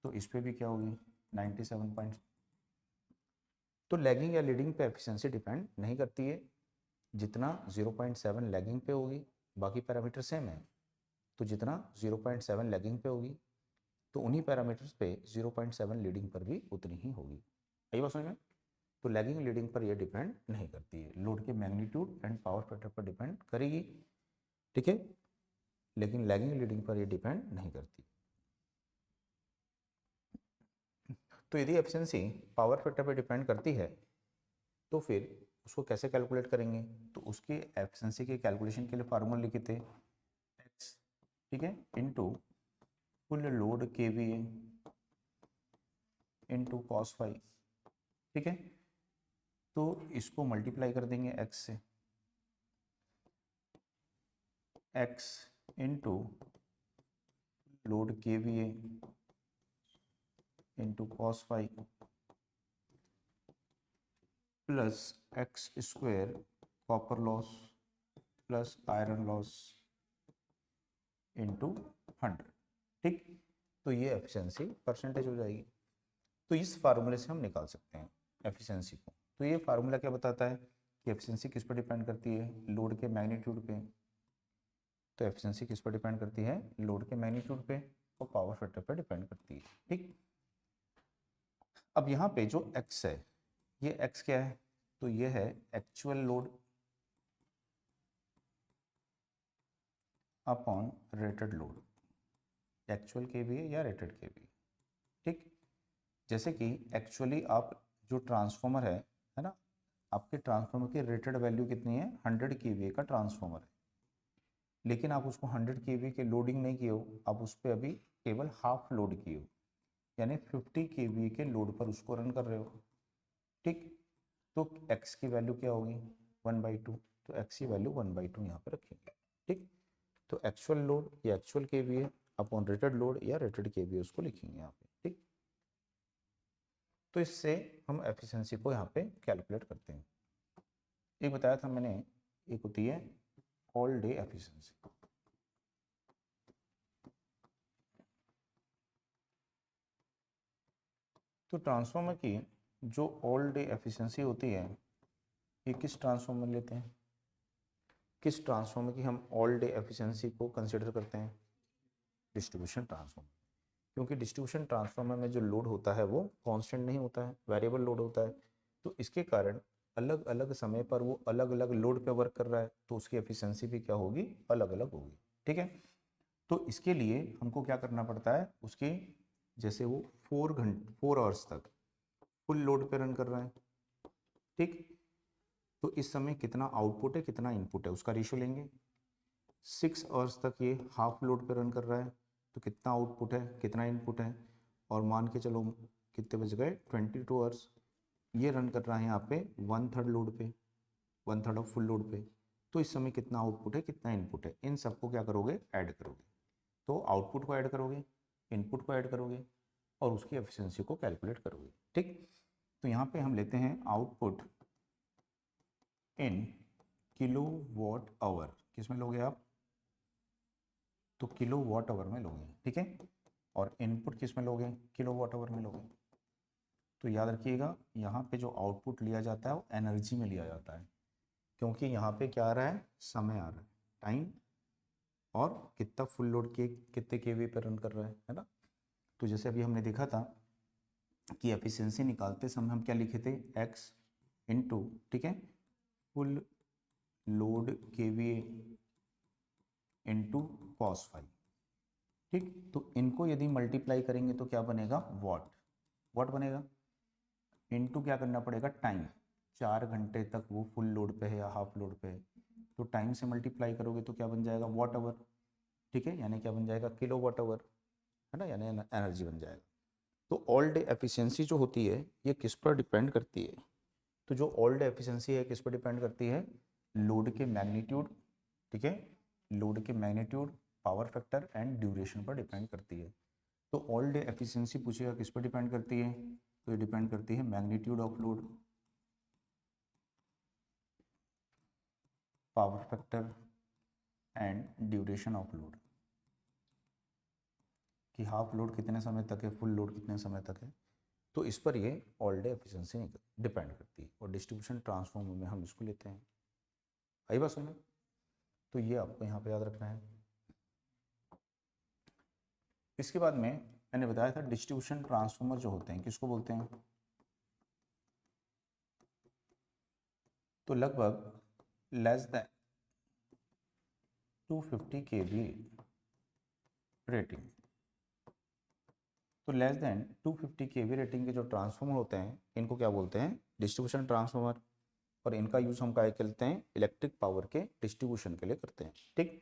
तो इस पे भी क्या होगी, 97. तो लैगिंग या लीडिंग पे एफिशिएंसी डिपेंड नहीं करती है, जितना 0.7 लैगिंग पे होगी बाकी पैरामीटर सेम है, तो जितना 0.7 लैगिंग पे होगी तो उन्हीं पैरामीटर्स पे 0.7 लीडिंग पर भी उतनी ही होगी। आई बात समझ में। तो लैगिंग लीडिंग पर यह डिपेंड नहीं करती है, लोड के मैग्नीट्यूड एंड पावर फैक्टर पर डिपेंड करेगी, ठीक है, लेकिन लैगिंग लीडिंग पर यह डिपेंड नहीं करती। तो यदि एफिशिएंसी पावर फैक्टर पर डिपेंड करती है तो फिर उसको कैसे कैलकुलेट करेंगे, तो उसकी एफिशिएंसी के कैलकुलेशन के लिए फार्मूला लिखे थे एक्स, ठीक है, into full load KVA into cos phi, ठीक है। तो इसको मल्टीप्लाई कर देंगे एक्स से, X into load KVA into cos phi plus X square copper loss plus iron loss into 100, ठीक। तो ये एफिशिएंसी परसेंटेज हो जाएगी। तो इस फार्मूले से हम निकाल सकते हैं एफिशिएंसी को। तो ये फार्मूला क्या बताता है कि एफिशिएंसी किस पर डिपेंड करती है, लोड के मैग्नीट्यूड पे। तो एफिशिएंसी किस पर डिपेंड करती है, लोड के मैग्नीट्यूड पे और पावर फैक्टर पर डिपेंड करती है, ठीक। अब यहाँ पे जो एक्स है ये एक्स क्या है, तो ये है actual load upon rated load, actual KVA या रेटेड केवीए, ठीक। जैसे कि एक्चुअली आप जो ट्रांसफार्मर है ना, आपके ट्रांसफार्मर की रेटेड वैल्यू कितनी है, 100 केवीए का ट्रांसफार्मर है, लेकिन आप उसको 100 केवीए के लोडिंग नहीं किए हो, आप उस पर अभी केवल हाफ लोड किए हो, यानी 50 केवीए के लोड पर उसको रन कर रहे हो। ठीक, तो एक्स की वैल्यू क्या होगी, 1/2, तो एक्स की वैल्यू 1/2 यहाँ पे रखेंगे। ठीक, तो एक्चुअल लोड या actual KVA upon rated load या रेटेड केवीए उसको लिखेंगे यहाँ पे। ठीक, तो इससे हम एफिशिएंसी को यहाँ पे कैलकुलेट करते हैं। एक बताया था मैंने, एक होती है ऑल डे एफिशिएंसी। तो ट्रांसफार्मर की जो ऑल डे एफिशिएंसी होती है, ये किस ट्रांसफार्मर लेते हैं, किस ट्रांसफार्मर की हम ऑल डे एफिशिएंसी को कंसिडर करते हैं, डिस्ट्रीब्यूशन ट्रांसफार्मर। क्योंकि डिस्ट्रीब्यूशन ट्रांसफार्मर में जो लोड होता है वो कांस्टेंट नहीं होता है, वेरिएबल लोड होता है, तो इसके कारण अलग अलग समय पर वो अलग अलग लोड पे वर्क कर रहा है, तो उसकी एफिशिएंसी भी क्या होगी, अलग अलग होगी। ठीक है, तो इसके लिए हमको क्या करना पड़ता है, उसके जैसे वो 4 आवर्स तक फुल लोड पे रन कर रहा है। ठीक, तो इस समय कितना आउटपुट है कितना इनपुट है उसका रेशियो लेंगे। 6 आवर्स तक ये हाफ लोड पे रन कर रहा है, तो कितना आउटपुट है कितना इनपुट है, और मान के चलो कितने बज गए, 22 आवर्स ये रन कर रहा है यहाँ पे 1/3 लोड पे, 1/3 ऑफ फुल लोड पे, तो इस समय कितना आउटपुट है कितना इनपुट है, इन सबको क्या करोगे, ऐड करोगे। तो आउटपुट को ऐड करोगे, इनपुट को ऐड करोगे, और उसकी एफिशिएंसी को कैलकुलेट करोगे। ठीक, तो यहाँ पे हम लेते हैं output in kilowatt hour, किस में लोगे आप, तो किलो वॉट आवर में लोगे। ठीक है, और इनपुट किस में लोगे, किलो वॉट आवर में लोगे। तो याद रखिएगा यहाँ पे जो आउटपुट लिया जाता है वो एनर्जी में लिया जाता है, क्योंकि यहाँ पे क्या आ रहा है, समय आ रहा है, टाइम, और कितना फुल लोड के कितने केवी पे रन कर रहा है ना। तो जैसे अभी हमने देखा था कि एफिशिएंसी निकालते समय हम क्या लिखे थे, एक्स इंटू, ठीक है, full load KVA into cos phi. ठीक, तो इनको यदि मल्टीप्लाई करेंगे तो क्या बनेगा, वॉट, वॉट बनेगा, इनटू क्या करना पड़ेगा, टाइम, 4 घंटे तक वो फुल लोड पे है या हाफ लोड पे है, तो टाइम से मल्टीप्लाई करोगे तो क्या बन जाएगा, वॉट आवर। ठीक है, यानी क्या बन जाएगा, किलो वॉट आवर, है ना, यानी एनर्जी बन जाएगा। तो ऑल डे एफिशिएंसी जो होती है ये किस पर डिपेंड करती है, तो जो ऑल डे एफिशिएंसी है किस पर डिपेंड करती है, लोड के मैग्नीट्यूड, ठीक है, लोड के magnitude, power factor and duration पर डिपेंड करती है। तो ऑल डे एफिशिएंसी पूछेगा किस पर डिपेंड करती है, तो ये डिपेंड करती है magnitude of load, power factor and duration of load, कि हाफ लोड कितने समय तक है, फुल लोड कितने समय तक है, तो इस पर ये ऑल डे एफिशिएंसी डिपेंड करती है। और डिस्ट्रीब्यूशन ट्रांसफॉर्मर में हम इसको लेते हैं। आई बात समझ, तो ये आपको यहाँ पे याद रखना है। इसके बाद में मैंने बताया था डिस्ट्रीब्यूशन ट्रांसफार्मर जो होते हैं किसको बोलते हैं, तो लगभग लेस देन 250 kVA रेटिंग, तो लेस देन 250 kVA रेटिंग के जो ट्रांसफार्मर होते हैं इनको क्या बोलते हैं, डिस्ट्रीब्यूशन ट्रांसफार्मर। और इनका यूज हम क्या करते हैं, इलेक्ट्रिक पावर के डिस्ट्रीब्यूशन के लिए करते हैं। ठीक,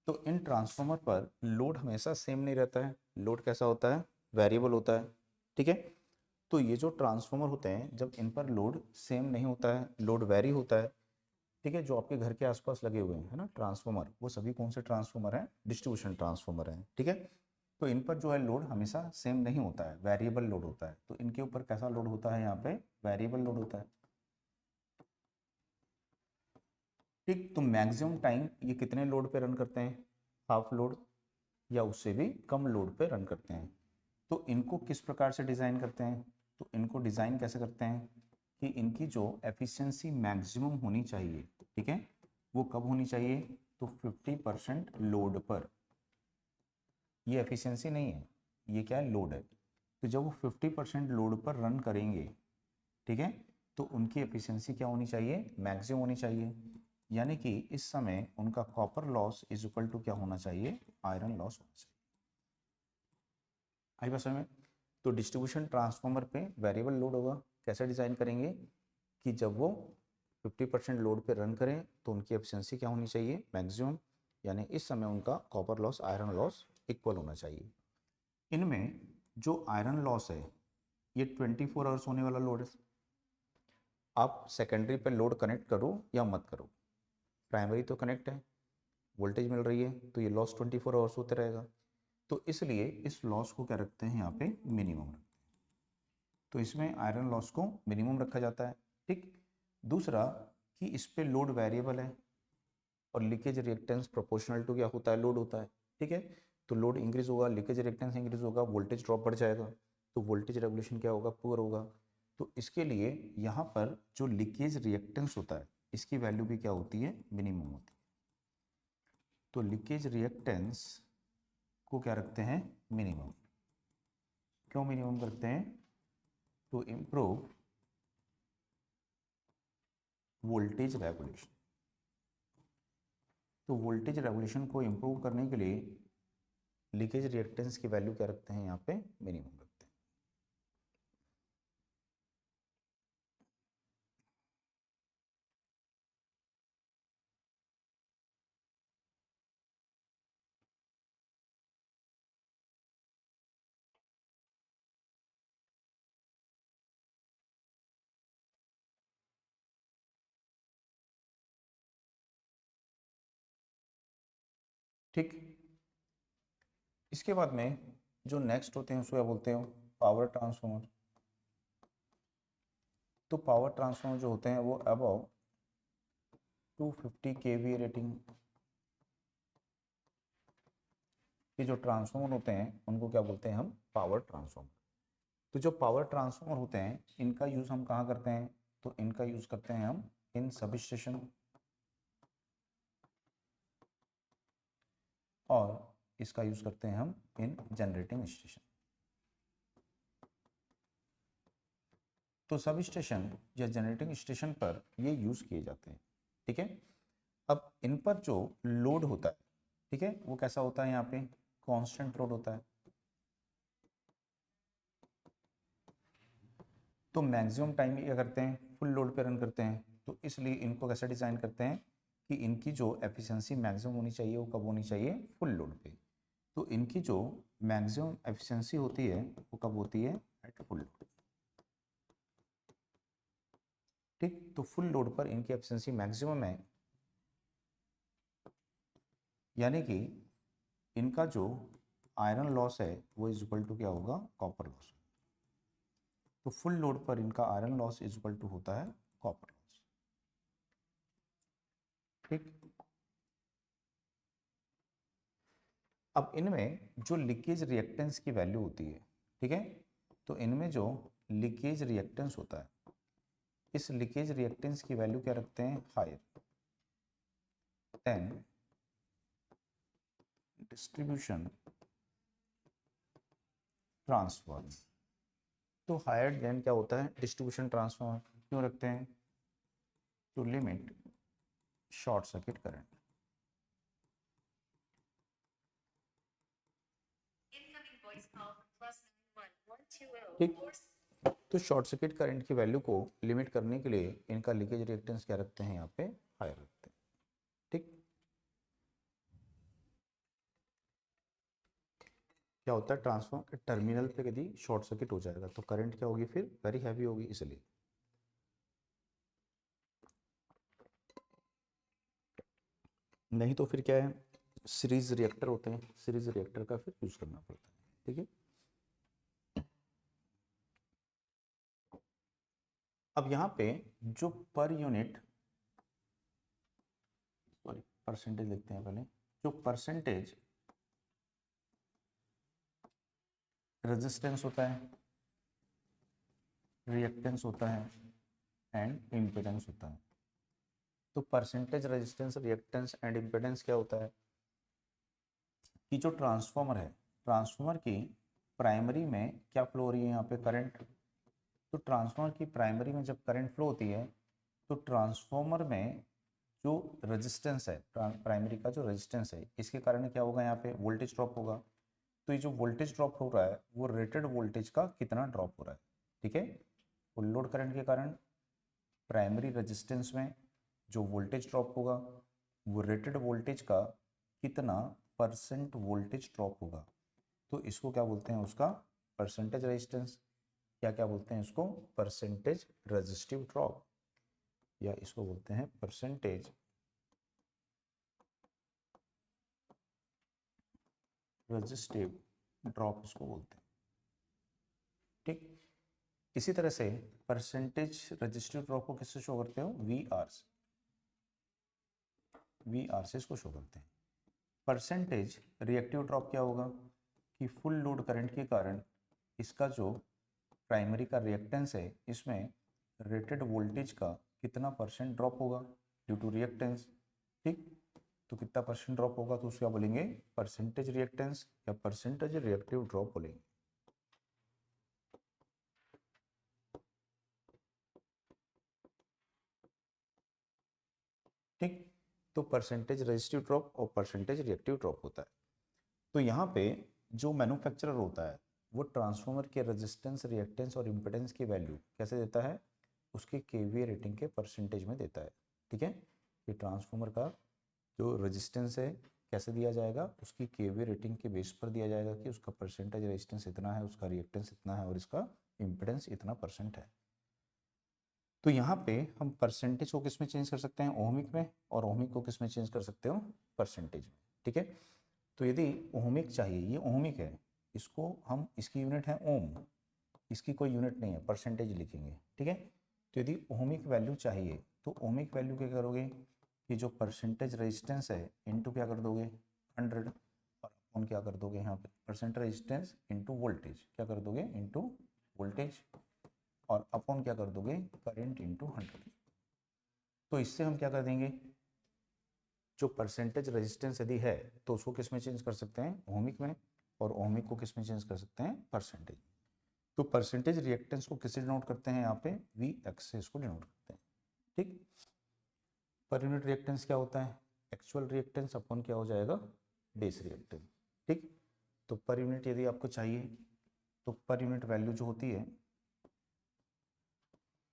तो इन ट्रांसफार्मर पर लोड हमेशा सेम नहीं रहता है, लोड कैसा होता है, वेरिएबल होता है। ठीक है, तो ये जो ट्रांसफार्मर होते हैं जब इन पर लोड सेम नहीं होता है, लोड वेरी होता है, ठीक है, जो आपके घर के आसपास लगे हुए हैं है ना ट्रांसफार्मर, वो सभी कौन से ट्रांसफार्मर हैं, डिस्ट्रीब्यूशन ट्रांसफार्मर हैं। ठीक है, तो इन पर जो है लोड हमेशा सेम नहीं होता है, वेरिएबल लोड होता है। तो इनके ऊपर कैसा लोड होता है, यहाँ पे वेरिएबल लोड होता है। ठीक, तो मैक्सिमम टाइम ये कितने लोड पे रन करते हैं, हाफ लोड या उससे भी कम लोड पे रन करते हैं। तो इनको किस प्रकार से डिज़ाइन करते हैं, तो इनको डिज़ाइन कैसे करते हैं कि इनकी जो एफिशिएंसी मैक्सिमम होनी चाहिए, ठीक है, वो कब होनी चाहिए, तो 50% लोड पर। ये एफिशिएंसी नहीं है, ये क्या है, लोड है। तो जब वो 50% लोड पर रन करेंगे, ठीक है, तो उनकी एफिशिएंसी क्या होनी चाहिए, मैक्सिमम होनी चाहिए। यानी कि इस समय उनका copper loss is equal to क्या होना चाहिए, आयरन लॉस होना चाहिए। आई बात समझ में। तो डिस्ट्रीब्यूशन ट्रांसफार्मर पे वेरिएबल लोड होगा, कैसे डिजाइन करेंगे कि जब वो 50% लोड पे रन करें तो उनकी एफिशिएंसी क्या होनी चाहिए, मैक्सिमम, यानी इस समय उनका copper loss iron loss equal होना चाहिए। इनमें जो आयरन लॉस है ये 24 आवर्स होने वाला लोड है। आप सेकेंडरी पे लोड कनेक्ट करो या मत करो, प्राइमरी तो कनेक्ट है, वोल्टेज मिल रही है, तो ये लॉस 24 आवर्स होता रहेगा। तो इसलिए इस लॉस को क्या रखते हैं यहाँ पे, मिनिमम रखते हैं। तो इसमें आयरन लॉस को मिनिमम रखा जाता है। ठीक। दूसरा कि इस पे लोड वेरिएबल है और लीकेज रिएक्टेंस प्रोपोर्शनल टू क्या होता है, लोड होता है। ठीक है। तो लोड इंक्रीज होगा, लीकेज रिएक्टेंस इंक्रीज होगा, वोल्टेज ड्रॉप बढ़ जाएगा, तो वोल्टेज रेगुलेशन क्या होगा, पुअर होगा। तो इसके लिए यहाँ पर जो लीकेज रिएक्टेंस होता है इसकी वैल्यू भी क्या होती है, मिनिमम होती है। तो लीकेज रिएक्टेंस को क्या रखते हैं, मिनिमम। क्यों मिनिमम करते हैं, टू इम्प्रूव वोल्टेज रेगुलेशन। तो वोल्टेज रेगुलेशन को इम्प्रूव करने के लिए लीकेज रिएक्टेंस की वैल्यू क्या रखते हैं, यहाँ पे मिनिमम रखते हैं। ठीक। इसके बाद में जो नेक्स्ट होते हैं उसको क्या बोलते हैं, पावर ट्रांसफॉर्मर। तो पावर ट्रांसफॉर्मर जो होते हैं वो अबव 250 kVA रेटिंग के जो ट्रांसफॉर्मर होते हैं उनको क्या बोलते हैं हम, पावर ट्रांसफॉर्मर। तो जो पावर ट्रांसफॉर्मर होते हैं इनका यूज हम कहाँ करते हैं, तो इनका यूज करते हैं हम इन सब स्टेशन और इसका यूज करते हैं हम इन जनरेटिंग स्टेशन। तो सब स्टेशन या जनरेटिंग स्टेशन पर ये यूज किए जाते हैं। ठीक है। अब इन पर जो लोड होता है, ठीक है, वो कैसा होता है, यहाँ पे कांस्टेंट लोड होता है। तो मैक्सिमम टाइम क्या करते हैं, फुल लोड पे रन करते हैं। तो इसलिए इनको कैसे डिजाइन करते हैं कि इनकी जो एफिशिएंसी मैक्सिमम होनी चाहिए वो कब होनी चाहिए, फुल लोड पे। तो इनकी जो मैक्सिमम एफिशिएंसी होती है वो कब होती है, एट फुल लोड। ठीक। तो फुल लोड पर इनकी एफिशिएंसी मैक्सिमम है, यानी कि इनका जो आयरन लॉस है वो इज इक्वल टू क्या होगा, कॉपर लॉस। तो फुल लोड पर इनका iron loss is equal to होता है कॉपर लॉस। ठीक। अब इनमें जो लीकेज रिएक्टेंस की वैल्यू होती है, ठीक है, तो इनमें जो लीकेज रिएक्टेंस होता है इस लीकेज रिएक्टेंस की वैल्यू क्या रखते हैं, हायर देन डिस्ट्रीब्यूशन ट्रांसफॉर्म। तो हायर देन क्या होता है, डिस्ट्रीब्यूशन ट्रांसफॉर्म क्यों रखते हैं, to limit short circuit current. ठीक। तो शॉर्ट सर्किट करंट की वैल्यू को लिमिट करने के लिए इनका लीकेज रिएक्टेंस क्या रखते हैं, यहाँ पे हायर रखते हैं। ठीक। क्या होता है, ट्रांसफॉर्मर टर्मिनल पे यदि शॉर्ट सर्किट हो जाएगा तो करंट क्या होगी, फिर वेरी हैवी होगी, इसलिए। नहीं तो फिर क्या है, सीरीज रिएक्टर होते हैं, सीरीज रिएक्टर का फिर यूज करना पड़ता है। ठीक है। अब यहाँ पे जो पर यूनिट, सॉरी परसेंटेज लिखते हैं पहले, जो परसेंटेज रेजिस्टेंस होता है, रिएक्टेंस होता है एंड इम्पिडेंस होता है। तो percentage resistance, reactance and impedance क्या होता है कि जो ट्रांसफॉर्मर है, ट्रांसफॉर्मर की प्राइमरी में क्या फ्लो हो रही है, यहाँ पे करंट। तो ट्रांसफॉर्मर की प्राइमरी में जब करंट फ्लो होती है तो ट्रांसफॉर्मर में जो रेजिस्टेंस है, प्राइमरी का जो रेजिस्टेंस है, इसके कारण क्या होगा, यहाँ पे वोल्टेज ड्रॉप होगा। तो ये जो वोल्टेज ड्रॉप हो रहा है वो रेटेड वोल्टेज का कितना ड्रॉप हो रहा है। ठीक है। फुल लोड करंट के कारण प्राइमरी रेजिस्टेंस में जो वोल्टेज ड्रॉप होगा वो रेटेड वोल्टेज का कितना परसेंट वोल्टेज ड्रॉप होगा, तो इसको क्या बोलते हैं, उसका परसेंटेज रेजिस्टेंस, या क्या बोलते हैं इसको, परसेंटेज रेजिस्टिव ड्रॉप, या इसको बोलते हैं परसेंटेज रेजिस्टिव ड्रॉप इसको बोलते हैं। ठीक, इसी तरह से परसेंटेज रेजिस्टिव ड्रॉप को किससे शो करते हो, वी आर से, वी आर से इसको शो करते हैं। परसेंटेज रिएक्टिव ड्रॉप क्या होगा कि फुल लोड करंट के कारण इसका जो प्राइमरी का रिएक्टेंस है इसमें रेटेड वोल्टेज का कितना परसेंट ड्रॉप होगा ड्यू टू रिएक्टेंस। ठीक, तो कितना परसेंट ड्रॉप होगा तो उसका बोलेंगे परसेंटेज रिएक्टेंस या परसेंटेज रिएक्टिव ड्रॉप बोलेंगे। ठीक, तो परसेंटेज रेजिस्टिव ड्रॉप और परसेंटेज रिएक्टिव ड्रॉप होता है। तो यहाँ पे जो मैन्युफैक्चरर होता है वो ट्रांसफार्मर के रेजिस्टेंस, रिएक्टेंस और इम्पिडेंस की वैल्यू कैसे देता है, उसके केवीए रेटिंग के परसेंटेज में देता है। ठीक है, कि ट्रांसफार्मर का जो रेजिस्टेंस है कैसे दिया जाएगा, उसकी केवीए रेटिंग के बेस पर दिया जाएगा कि उसका परसेंटेज रेजिस्टेंस इतना है, उसका रिएक्टेंस इतना है और इसका इम्पिडेंस इतना परसेंट है। तो यहाँ पे हम परसेंटेज को किस में चेंज कर सकते हैं, ओहमिक में, और ओहमिक को किस में चेंज कर सकते हो, परसेंटेज में। ठीक है, तो यदि ओहमिक चाहिए, ये ओहमिक है, इसको हम, इसकी यूनिट है ओम, इसकी कोई यूनिट नहीं है, परसेंटेज लिखेंगे। ठीक है, तो यदि ओहमिक वैल्यू चाहिए तो ओहमिक वैल्यू क्या करोगे कि जो परसेंटेज रेजिस्टेंस है इनटू क्या कर दोगे 100, और अपन क्या कर दोगे यहाँ पे परसेंटेज रेजिस्टेंस इनटू वोल्टेज क्या कर दोगे इनटू वोल्टेज, और अपॉन क्या कर दोगे करंट इनटू 100। तो इससे हम क्या कर देंगे, जो परसेंटेज रेजिस्टेंस यदि है तो उसको किस में चेंज कर सकते हैं, ओहमिक में, और ओहमिक को किस में चेंज कर सकते हैं, परसेंटेज। तो परसेंटेज रिएक्टेंस को किससे डिनोट करते हैं, यहाँ पे वी एक्स से इसको डिनोट करते हैं। ठीक, पर यूनिट रिएक्टेंस क्या होता है, एक्चुअल रिएक्टेंस अपॉन क्या हो जाएगा, बेस रिएक्टेंस। ठीक, तो पर यूनिट यदि आपको चाहिए तो पर यूनिट वैल्यू जो होती है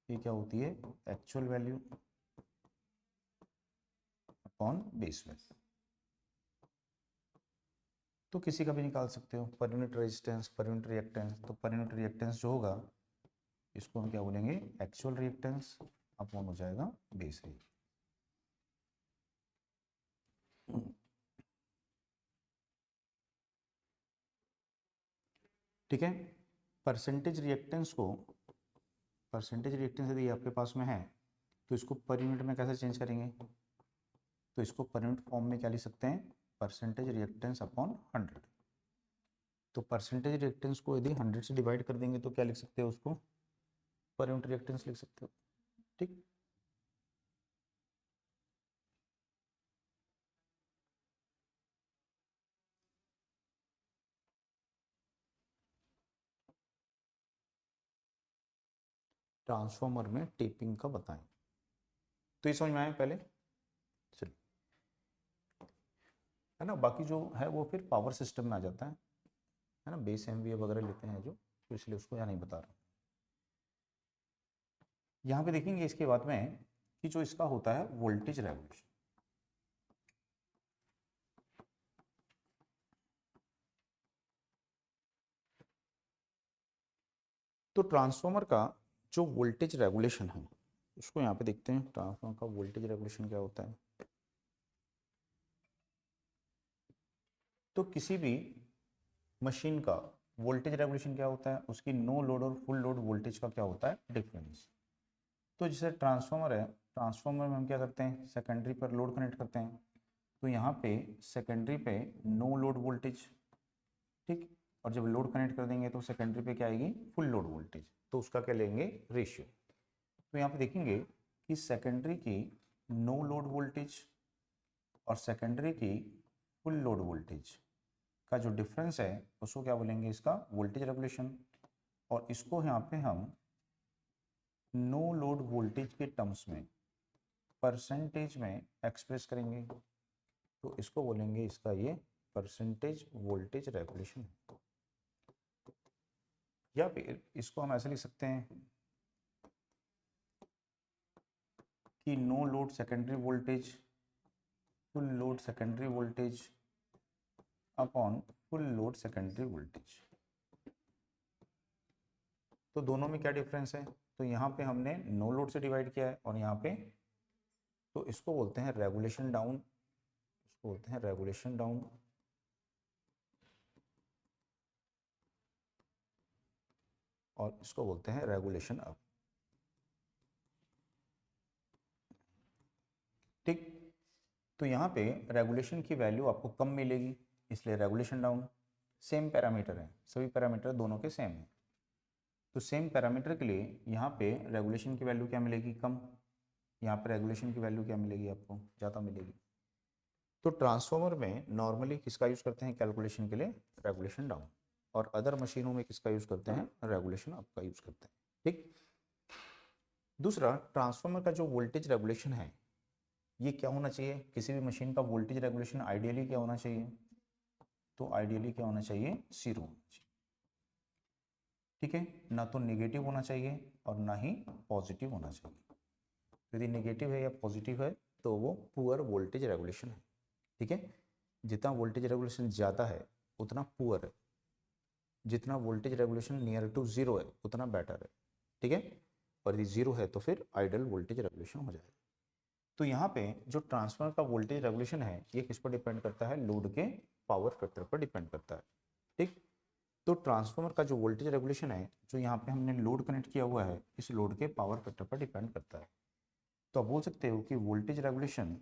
ये क्या होती है, actual value upon base value. तो किसी का भी निकाल सकते हो, per unit resistance, per unit reactance. तो पर यूनिट रिएक्टेंस जो होगा इसको हम क्या बोलेंगे, एक्चुअल रिएक्टेंस अपॉन हो जाएगा बेस रिएक्टेंस। ठीक है, परसेंटेज रिएक्टेंस को, परसेंटेज रिएक्टेंस यदि आपके पास में है तो इसको पर यूनिट में कैसे चेंज करेंगे, तो इसको पर यूनिट फॉर्म में क्या लिख सकते हैं, परसेंटेज रिएक्टेंस अपॉन 100। तो परसेंटेज रिएक्टेंस को यदि 100 से डिवाइड कर देंगे तो क्या लिख सकते हो, उसको पर यूनिट रिएक्टेंस लिख सकते हो। ठीक, ट्रांसफॉर्मर में टेपिंग का बताएं, तो ये समझ में आया पहले, चलिए, है ना। बाकी जो है वो फिर पावर सिस्टम में आ जाता है ना, बेस एमवीए वगैरह लेते हैं जो, तो इसलिए उसको यहाँ नहीं बता रहा। यहाँ पे देखेंगे इसके बाद में कि जो इसका होता है वोल्टेज रेगुलेशन। तो ट्रांसफार्मर का जो वोल्टेज रेगुलेशन है उसको यहाँ पे देखते हैं, ट्रांसफार्मर का वोल्टेज रेगुलेशन क्या होता है। तो किसी भी मशीन का वोल्टेज रेगुलेशन क्या होता है, उसकी नो लोड और फुल लोड वोल्टेज का क्या होता है, डिफरेंस। तो जैसे ट्रांसफार्मर है, ट्रांसफार्मर में हम क्या करते हैं, सेकेंडरी पर लोड कनेक्ट करते हैं, तो यहाँ पे सेकेंडरी पे नो लोड वोल्टेज। ठीक, और जब लोड कनेक्ट कर देंगे तो सेकेंडरी पे क्या आएगी, फुल लोड वोल्टेज, तो उसका क्या लेंगे, रेशियो। तो यहाँ पे देखेंगे कि सेकेंडरी की नो लोड वोल्टेज और सेकेंडरी की फुल लोड वोल्टेज का जो डिफरेंस है उसको क्या बोलेंगे, इसका वोल्टेज रेगुलेशन। और इसको यहाँ पे हम नो लोड वोल्टेज के टर्म्स में परसेंटेज में एक्सप्रेस करेंगे, तो इसको बोलेंगे, इसका ये परसेंटेज वोल्टेज रेगुलेशन। या फिर इसको हम ऐसे लिख सकते हैं कि no load secondary voltage, full load secondary voltage upon full load secondary voltage. तो दोनों में क्या डिफरेंस है? तो यहाँ पे हमने नो लोड से डिवाइड किया है और यहाँ पे, तो इसको बोलते हैं रेगुलेशन डाउन, इसको बोलते हैं रेगुलेशन डाउन, और इसको बोलते हैं रेगुलेशन अप। ठीक, तो यहाँ पे रेगुलेशन की वैल्यू आपको कम मिलेगी, इसलिए रेगुलेशन डाउन। सेम पैरामीटर है, सभी पैरामीटर दोनों के सेम है, तो सेम पैरामीटर के लिए यहाँ पे रेगुलेशन की वैल्यू क्या मिलेगी? कम। यहाँ पे रेगुलेशन की वैल्यू क्या मिलेगी? आपको ज़्यादा मिलेगी। तो ट्रांसफार्मर में नॉर्मली किसका यूज़ करते हैं कैलकुलेशन के लिए? Regulation down. और अदर मशीनों में किसका यूज़ करते हैं? रेगुलेशन अप का यूज़ करते हैं। ठीक, दूसरा, ट्रांसफार्मर का जो वोल्टेज रेगुलेशन है ये क्या होना चाहिए? किसी भी मशीन का वोल्टेज रेगुलेशन आइडियली क्या होना चाहिए? तो आइडियली क्या होना चाहिए? 0 होना चाहिए। ठीक है, ना तो नेगेटिव होना चाहिए और ना ही पॉजिटिव होना चाहिए। यदि नेगेटिव है या पॉजिटिव है तो वो पुअर वोल्टेज रेगुलेशन है। ठीक है, जितना वोल्टेज रेगुलेशन ज़्यादा है उतना पुअर है, जितना वोल्टेज रेगुलेशन नियर टू 0 है उतना बेटर है। ठीक है, और यदि 0 है तो फिर आइडल वोल्टेज रेगुलेशन हो जाएगा। तो यहाँ पे जो ट्रांसफार्मर का वोल्टेज रेगुलेशन है ये किस पर डिपेंड करता है? लोड के पावर फैक्टर पर डिपेंड करता है। ठीक, तो ट्रांसफार्मर का जो वोल्टेज रेगुलेशन है, जो यहाँ पे हमने लोड कनेक्ट किया हुआ है, इस लोड के पावर फैक्टर पर डिपेंड करता है। तो आप बोल सकते हो कि वोल्टेज रेगुलेशन,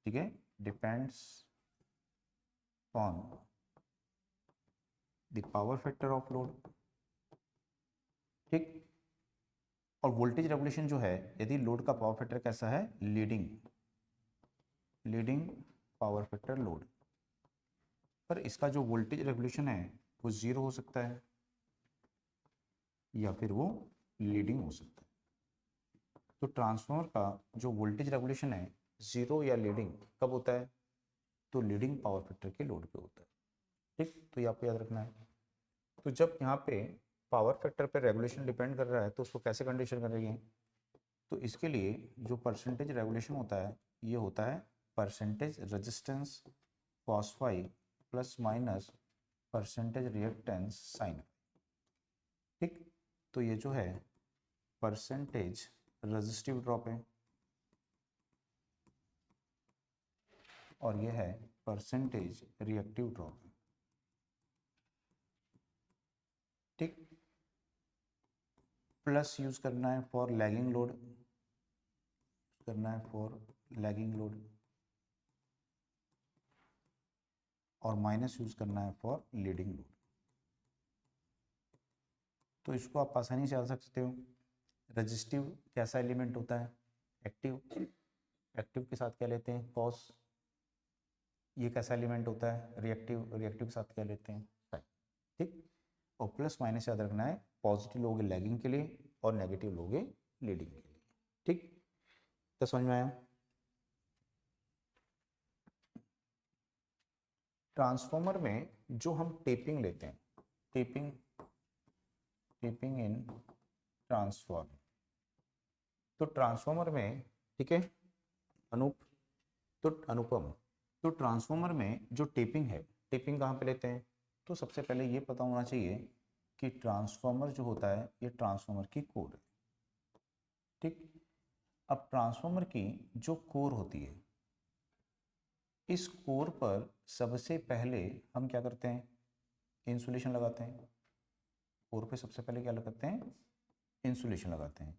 ठीक है, depends on the power factor of load. ठीक, और वोल्टेज रेगुलेशन जो है, यदि लोड का पावर फैक्टर कैसा है? Leading, leading power factor load, पर इसका जो वोल्टेज रेगुलेशन है वो 0 हो सकता है या फिर वो लीडिंग हो सकता है। तो ट्रांसफार्मर का जो वोल्टेज रेगुलेशन है 0 या लीडिंग कब होता है? तो लीडिंग पावर फैक्टर के लोड पे होता है। ठीक, तो ये आपको याद रखना है। तो जब यहाँ पे पावर फैक्टर पे रेगुलेशन डिपेंड कर रहा है तो उसको कैसे कंडीशन करेंगे? तो इसके लिए जो परसेंटेज रेगुलेशन होता है ये होता है percentage resistance cos phi plus minus percentage reactance sine. ठीक, तो ये जो है परसेंटेज रेजिस्टिव ड्रॉप है और ये है परसेंटेज रिएक्टिव ड्रॉप है। ठीक, प्लस यूज करना है फॉर लैगिंग लोड, करना है फॉर लैगिंग लोड, और माइनस यूज करना है फॉर लीडिंग लोड। तो इसको आप आसानी से समझ सकते हो। रजिस्टिव कैसा एलिमेंट होता है? एक्टिव, एक्टिव के साथ क्या लेते हैं? कॉस। ये कैसा एलिमेंट होता है? रिएक्टिव, रिएक्टिव के साथ क्या लेते हैं? साइन। ठीक, और प्लस माइनस याद रखना है, पॉजिटिव लोगे लैगिंग के लिए और नेगेटिव लोगे लीडिंग के लिए। ठीक, तो समझ में आया? ट्रांसफार्मर में जो हम टेपिंग लेते हैं, टेपिंग, टेपिंग इन ट्रांसफार्मर, तो ट्रांसफार्मर में, ठीक है अनूप, तो अनुपम, तो ट्रांसफार्मर में जो टेपिंग है, टेपिंग कहाँ पे लेते हैं? तो सबसे पहले ये पता होना चाहिए कि ट्रांसफार्मर जो होता है ये ट्रांसफार्मर की कोर है। ठीक, अब ट्रांसफार्मर की जो कोर होती है, इस कोर पर सबसे पहले हम क्या करते हैं? इंसुलेशन लगाते हैं। कोर पे सबसे पहले क्या लगाते हैं? इंसुलेशन लगाते हैं।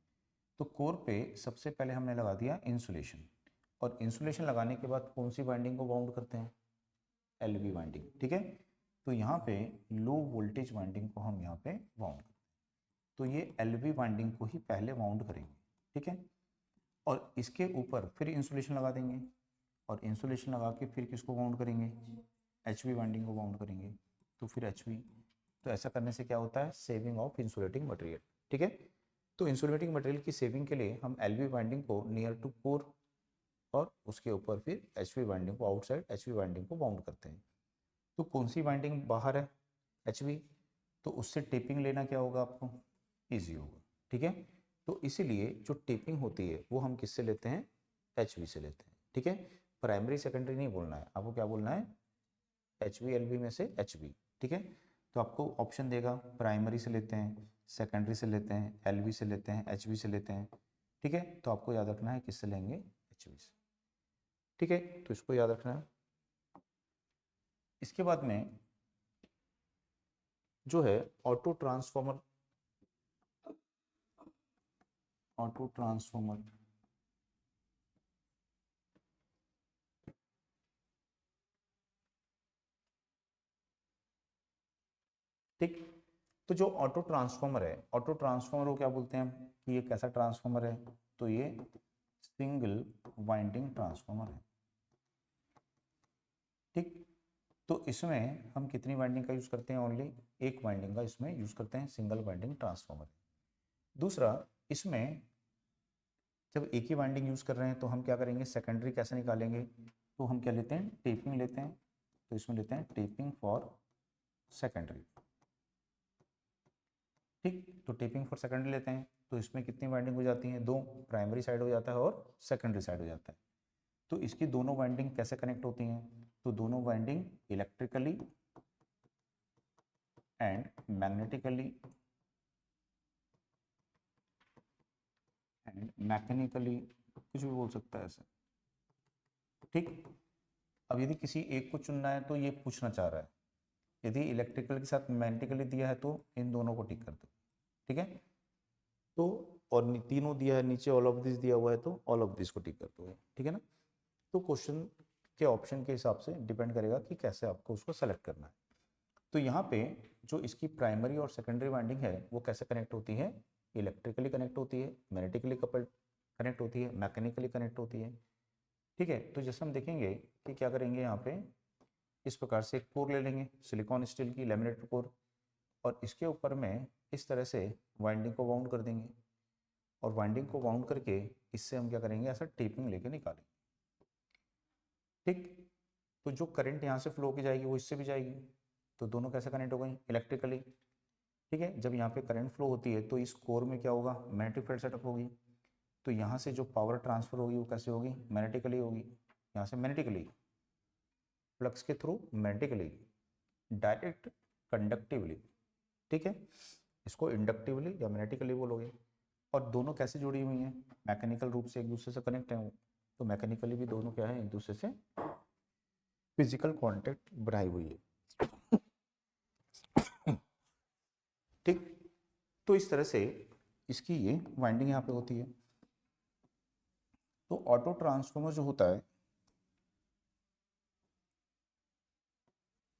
तो कोर पे सबसे पहले हमने लगा दिया इंसुलेशन, और इंसुलेशन लगाने के बाद कौन सी वाइंडिंग को बाउंड करते हैं? LV winding. ठीक है, तो यहाँ पे लो वोल्टेज वाइंडिंग को हम यहाँ पे बाउंड करते हैं, तो ये एलवी वाइंडिंग को ही पहले बाउंड करेंगे। ठीक है, और इसके ऊपर फिर इंसुलेशन लगा देंगे, और इंसुलेशन लगा के फिर किसको बाउंड करेंगे? एचवी वाइंडिंग को बाउंड करेंगे, तो फिर एचवी। तो ऐसा करने से क्या होता है? Saving of insulating material. ठीक है, तो इंसुलेटिंग मटेरियल की सेविंग के लिए हम एलवी वाइंडिंग को नियर टू कोर और उसके ऊपर फिर एचवी वाइंडिंग को, आउटसाइड एचवी वाइंडिंग को बाउंड करते हैं। तो कौन सी वाइंडिंग बाहर है? एचवी, तो उससे टेपिंग लेना क्या होगा आपको? ईजी होगा। ठीक है, तो इसीलिए जो टेपिंग होती है वो हम किससे लेते हैं, एच वी से लेते हैं। ठीक है, प्राइमरी सेकेंडरी नहीं बोलना है आपको, क्या बोलना है, एच वी एल वी में से एच वी। ठीक है, तो आपको ऑप्शन देगा प्राइमरी से लेते हैं, सेकेंडरी से लेते हैं, एल वी से लेते हैं, एच वी से लेते हैं। ठीक है, तो आपको याद रखना है किससे लेंगे, एच वी से। ठीक है, तो इसको याद रखना है। इसके बाद में जो है ऑटो ट्रांसफॉर्मर, ऑटो ट्रांसफॉर्मर ठीक, तो जो ऑटो ट्रांसफॉर्मर है, ऑटो ट्रांसफॉर्मर को क्या बोलते हैं हम, कि ये कैसा ट्रांसफॉर्मर है, तो ये सिंगल वाइंडिंग ट्रांसफॉर्मर है। ठीक, तो इसमें हम कितनी वाइंडिंग का यूज करते हैं, ओनली एक वाइंडिंग का इसमें यूज करते हैं, सिंगल वाइंडिंग ट्रांसफॉर्मर। दूसरा, इसमें जब एक ही वाइंडिंग यूज कर रहे हैं तो हम क्या करेंगे, सेकेंडरी कैसे निकालेंगे, तो हम क्या लेते हैं, टेपिंग लेते हैं। तो इसमें लेते हैं टेपिंग फॉर सेकेंडरी। ठीक, तो टेपिंग फॉर सेकेंडरी लेते हैं, तो इसमें कितनी वाइंडिंग हो जाती हैं, दो, प्राइमरी साइड हो जाता है और सेकेंडरी साइड हो जाता है। तो इसकी दोनों वाइंडिंग कैसे कनेक्ट होती हैं, तो दोनों winding electrically and magnetically and mechanically, कुछ भी बोल सकता है ऐसे। ठीक, अब यदि किसी एक को चुनना है तो ये पूछना चाह रहा है, यदि इलेक्ट्रिकल के साथ मैग्नेटिकली दिया है तो इन दोनों को टिक कर दो। ठीक है, तो और तीनों दिया है, नीचे ऑल ऑफ दिस दिया हुआ है तो ऑल ऑफ दिस को टिक कर दो। ठीक है ना, तो क्वेश्चन के ऑप्शन के हिसाब से डिपेंड करेगा कि कैसे आपको उसको सेलेक्ट करना है। तो यहाँ पे जो इसकी प्राइमरी और सेकेंडरी वाइंडिंग है वो कैसे कनेक्ट होती है, इलेक्ट्रिकली कनेक्ट होती है, मैग्नेटिकली कपल्ड कनेक्ट होती है, मैकेनिकली कनेक्ट होती है। ठीक है, तो जैसे हम देखेंगे कि क्या करेंगे, यहाँ पे इस प्रकार से एक कोर ले लेंगे, सिलिकॉन स्टील की लैमिनेटेड कोर, और इसके ऊपर में इस तरह से वाइंडिंग को वाउंड कर देंगे, और वाइंडिंग को वाउंड करके इससे हम क्या करेंगे, ऐसा टेपिंग लेके निकालेंगे। ठीक, तो जो करंट यहाँ से फ्लो की जाएगी वो इससे भी जाएगी, तो दोनों कैसे कनेक्ट हो गई, इलेक्ट्रिकली। ठीक है, जब यहाँ पे करंट फ्लो होती है तो इस कोर में क्या होगा, मैग्नेटिक फील्ड सेटअप होगी, तो यहाँ से जो पावर ट्रांसफर होगी वो कैसे होगी, मैग्नेटिकली होगी, यहाँ से मैग्नेटिकली, फ्लक्स के थ्रू मैग्नेटिकली, डायरेक्ट कंडक्टिवली। ठीक है, इसको इंडक्टिवली या मैग्नेटिकली बोलोगे। और दोनों कैसे जुड़ी हुई हैं, मैकेनिकल रूप से एक दूसरे से कनेक्ट है, तो मैकेनिकली भी दोनों क्या है, एक दूसरे से फिजिकल कांटेक्ट बनाई हुई है। ठीक, तो इस तरह से इसकी ये वाइंडिंग यहाँ पे होती है। तो ऑटो ट्रांसफॉर्मर जो होता है,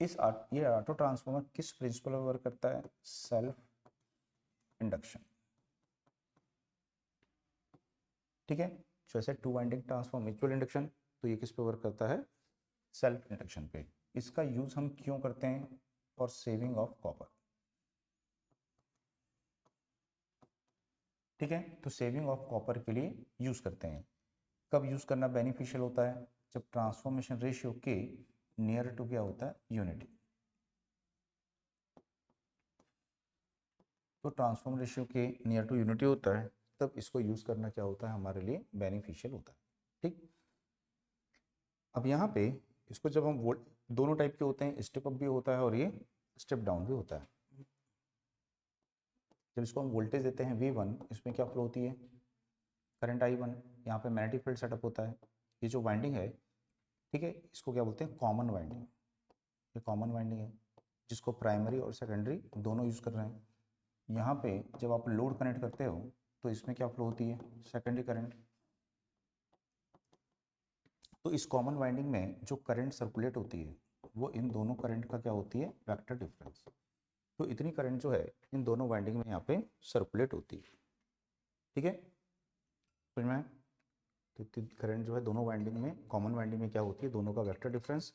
ये ऑटो ट्रांसफॉर्मर किस प्रिंसिपल पर वर्क करता है, सेल्फ इंडक्शन। ठीक है, जैसे to winding transformer mutual induction, तो ये किस पे वर्क करता है, सेल्फ इंडक्शन पे। इसका यूज हम क्यों करते हैं, फॉर सेविंग ऑफ कॉपर। ठीक है, तो सेविंग ऑफ कॉपर के लिए यूज करते हैं। कब यूज करना बेनिफिशियल होता है, जब ट्रांसफॉर्मेशन रेशियो के नियर टू क्या होता है, यूनिटी। तो ट्रांसफॉर्म रेशियो के नियर टू यूनिटी होता है, तब इसको यूज करना क्या होता है, हमारे लिए बेनिफिशियल होता है। ठीक, अब यहाँ पे इसको जब हम वोल्ट, दोनों टाइप के होते हैं, स्टेप अप भी होता है और ये स्टेप डाउन भी होता है। जब इसको हम वोल्टेज देते हैं V1, इसमें क्या फ्लो होती है, करंट I1, यहाँ पे मैग्नेटिक फील्ड सेटअप होता है। ये जो वाइंडिंग है, ठीक है, इसको क्या बोलते हैं, कॉमन वाइंडिंग। ये कॉमन वाइंडिंग है जिसको प्राइमरी और सेकेंडरी दोनों यूज कर रहे हैं। यहाँ पे जब आप लोड कनेक्ट करते हो तो इसमें क्या फ्लो होती है, सेकेंडरी करंट। तो इस कॉमन वाइंडिंग में जो करंट सर्कुलेट होती है वो इन दोनों करंट का क्या होती है, वेक्टर डिफरेंस। तो इतनी करंट जो है इन दोनों वाइंडिंग में यहाँ पे सर्कुलेट होती है। ठीक है, समझ में आया? तो इतनी करंट जो है दोनों वाइंडिंग में, कॉमन वाइंडिंग में क्या होती है, दोनों का वेक्टर डिफरेंस,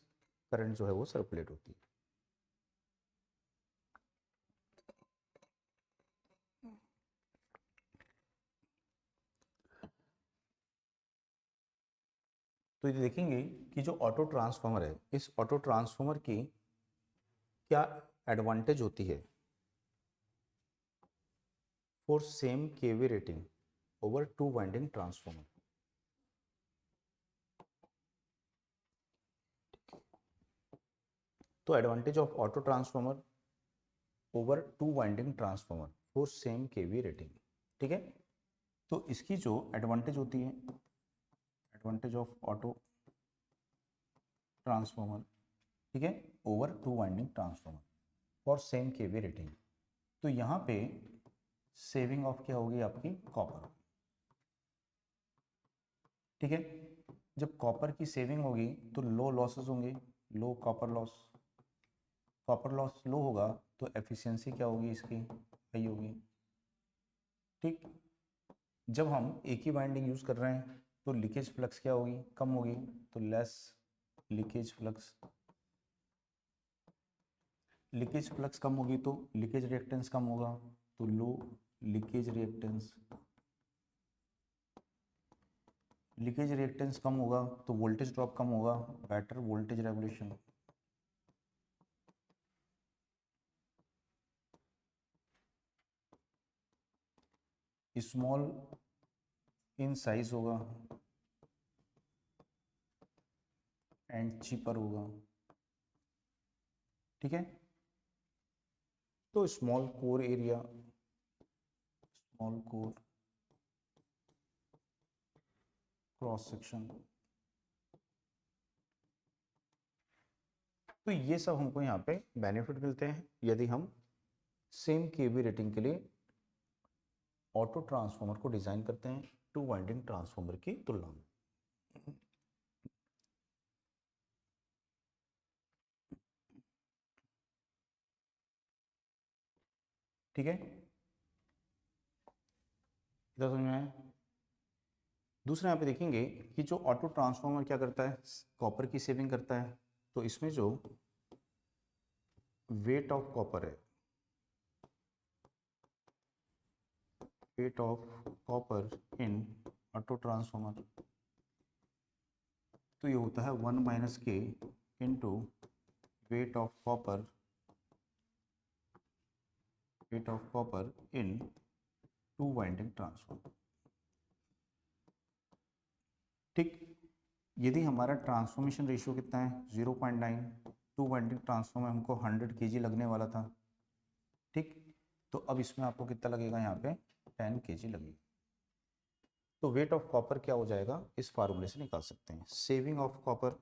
करंट जो है वो सर्कुलेट होती है। तो ये देखेंगे कि जो ऑटो ट्रांसफॉर्मर है, इस ऑटो ट्रांसफॉर्मर की क्या एडवांटेज होती है, for same KV rating. Over two winding transformer. तो advantage of auto transformer over two winding transformer for same KV rating. ठीक है, तो इसकी जो एडवांटेज होती है, एडवांटेज ऑफ ऑटो ट्रांसफॉर्मर, ठीक है, over two winding transformer for same KV rating. तो यहाँ पे सेविंग ऑफ क्या होगी आपकी, कॉपर। ठीक है, जब कॉपर की सेविंग होगी तो लो लॉसेस होंगे, लो कॉपर लॉस। कॉपर लॉस लो होगा तो एफिशिएंसी क्या होगी इसकी, हाई होगी। ठीक, जब हम एक ही बाइंडिंग यूज कर रहे हैं तो लीकेज फ्लक्स क्या होगी, कम होगी, तो less leakage flux. Leakage flux कम होगी तो लीकेज रिएक्टेंस कम होगा, तो low leakage reactance. Leakage reactance कम होगा तो वोल्टेज ड्रॉप कम होगा, better voltage regulation. Small in size होगा एंड चीपर होगा। ठीक है, तो small core area, small core cross section, तो ये सब हमको यहाँ पे बेनिफिट मिलते हैं यदि हम सेम केवी रेटिंग के लिए ऑटो ट्रांसफॉर्मर को डिजाइन करते हैं टू वाइंडिंग ट्रांसफॉर्मर की तुलना में। ठीक है, इधर समझ में आया। दूसरा यहाँ पे देखेंगे कि जो ऑटो ट्रांसफॉर्मर क्या करता है, कॉपर की सेविंग करता है। तो इसमें जो वेट ऑफ कॉपर है, weight of copper in auto transformer, तो ये होता है 1 माइनस के into weight of copper, weight of copper in to winding transformer. ठीक, यदि हमारा ट्रांसफॉर्मेशन रेशियो कितना है 0.9, टू वाइंडिंग ट्रांसफॉर्मर हमको 100 kg लगने वाला था। ठीक, तो अब इसमें आपको कितना लगेगा, यहाँ पे 10 kg लगेगा। तो वेट ऑफ कॉपर क्या हो जाएगा, इस फार्मूले से निकाल सकते हैं। Saving of copper,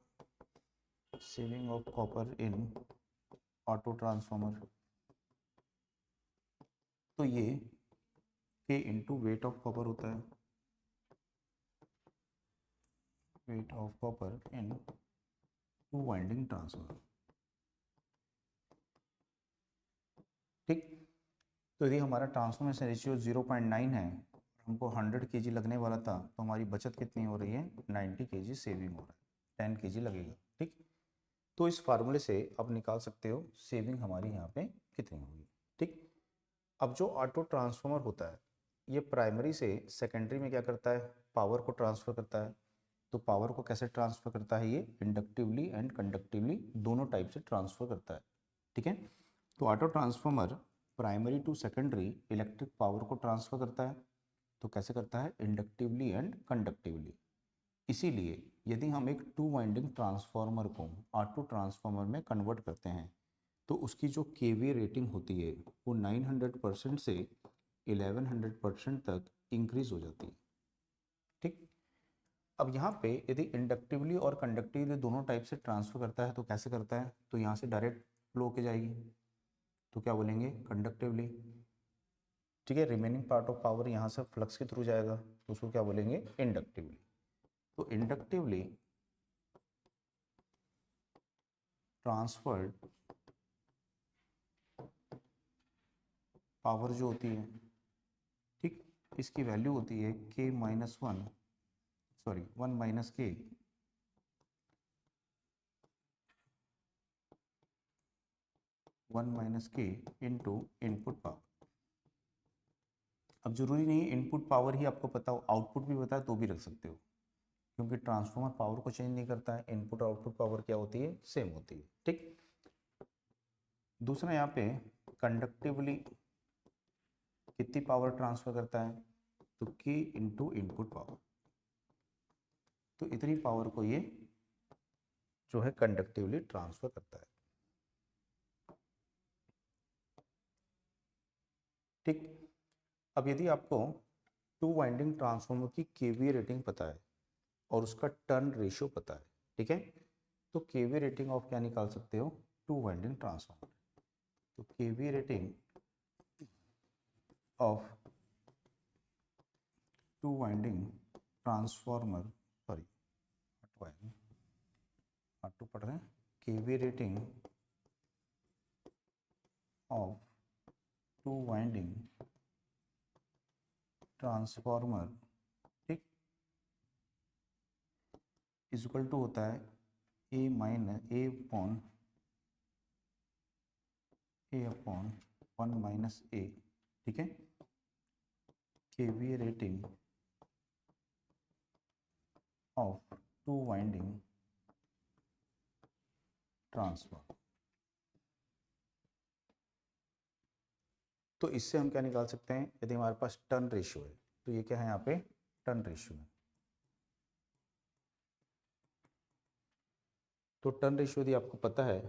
saving of copper in auto transformer, तो ये के इंटू वेट ऑफ कॉपर होता है, weight of copper in to winding transformer. ठीक, तो यदि हमारा ट्रांसफॉर्मेशन रेशियो 0.9 है, हमको 100 kg लगने वाला था, तो हमारी बचत कितनी हो रही है, 90 kg सेविंग हो रहा है, 10 kg लगेगा। ठीक, तो इस फार्मूले से आप निकाल सकते हो सेविंग हमारी यहाँ पे कितनी होगी। ठीक, अब जो ऑटो ट्रांसफॉर्मर होता है ये प्राइमरी से सेकेंडरी में क्या करता है, पावर को ट्रांसफर करता है। तो पावर को कैसे ट्रांसफर करता है, ये इंडक्टिवली एंड कंडक्टिवली दोनों टाइप से ट्रांसफर करता है। ठीक है, तो auto transformer primary to secondary electric power को ट्रांसफर करता है। तो कैसे करता है, इंडक्टिवली एंड कंडक्टिवली। इसीलिए यदि हम एक टू वाइंडिंग ट्रांसफॉर्मर को ऑटो ट्रांसफॉर्मर में कन्वर्ट करते हैं तो उसकी जो केवी रेटिंग होती है वो 900% से 1100% तक इंक्रीज हो जाती है। ठीक, अब यहाँ पे यदि इंडक्टिवली और कंडक्टिवली दोनों टाइप से ट्रांसफर करता है तो कैसे करता है, तो यहाँ से डायरेक्ट फ्लो के जाएगी, तो क्या बोलेंगे, कंडक्टिवली। ठीक है, रिमेनिंग पार्ट ऑफ पावर यहाँ से फ्लक्स के थ्रू जाएगा, तो उसको क्या बोलेंगे, इंडक्टिवली। तो इंडक्टिवली ट्रांसफर्ड पावर जो होती है, ठीक, इसकी वैल्यू होती है k-1, सॉरी 1 माइनस के इंटू इनपुट पावर। अब जरूरी नहीं इनपुट पावर ही आपको पता हो, आउटपुट भी पता है तो भी रख सकते हो, क्योंकि ट्रांसफॉर्मर पावर को चेंज नहीं करता है, इनपुट और आउटपुट पावर क्या होती है, सेम होती है। ठीक, दूसरा यहाँ पे कंडक्टिवली कितनी पावर ट्रांसफर करता है, तो K इंटू इनपुट पावर, तो इतनी पावर को ये जो है कंडक्टिवली ट्रांसफर करता है। ठीक, अब यदि आपको टू वाइंडिंग ट्रांसफार्मर की केवीए रेटिंग पता है और उसका टर्न रेशियो पता है, ठीक है, तो केवीए रेटिंग ऑफ क्या निकाल सकते हो, टू वाइंडिंग ट्रांसफार्मर। तो KVA rating of two winding transformer, sorry two पढ़ रहे हैं, KVA rating of two winding transformer, ठीक, इज इक्वल टू होता है A minus A upon 1 minus A, ठीक है, KVA rating of two winding transformer. तो इससे हम क्या निकाल सकते हैं, यदि हमारे पास टर्न रेशियो है, तो ये क्या है यहाँ पे टर्न रेशियो है। तो टर्न रेशियो यदि आपको पता है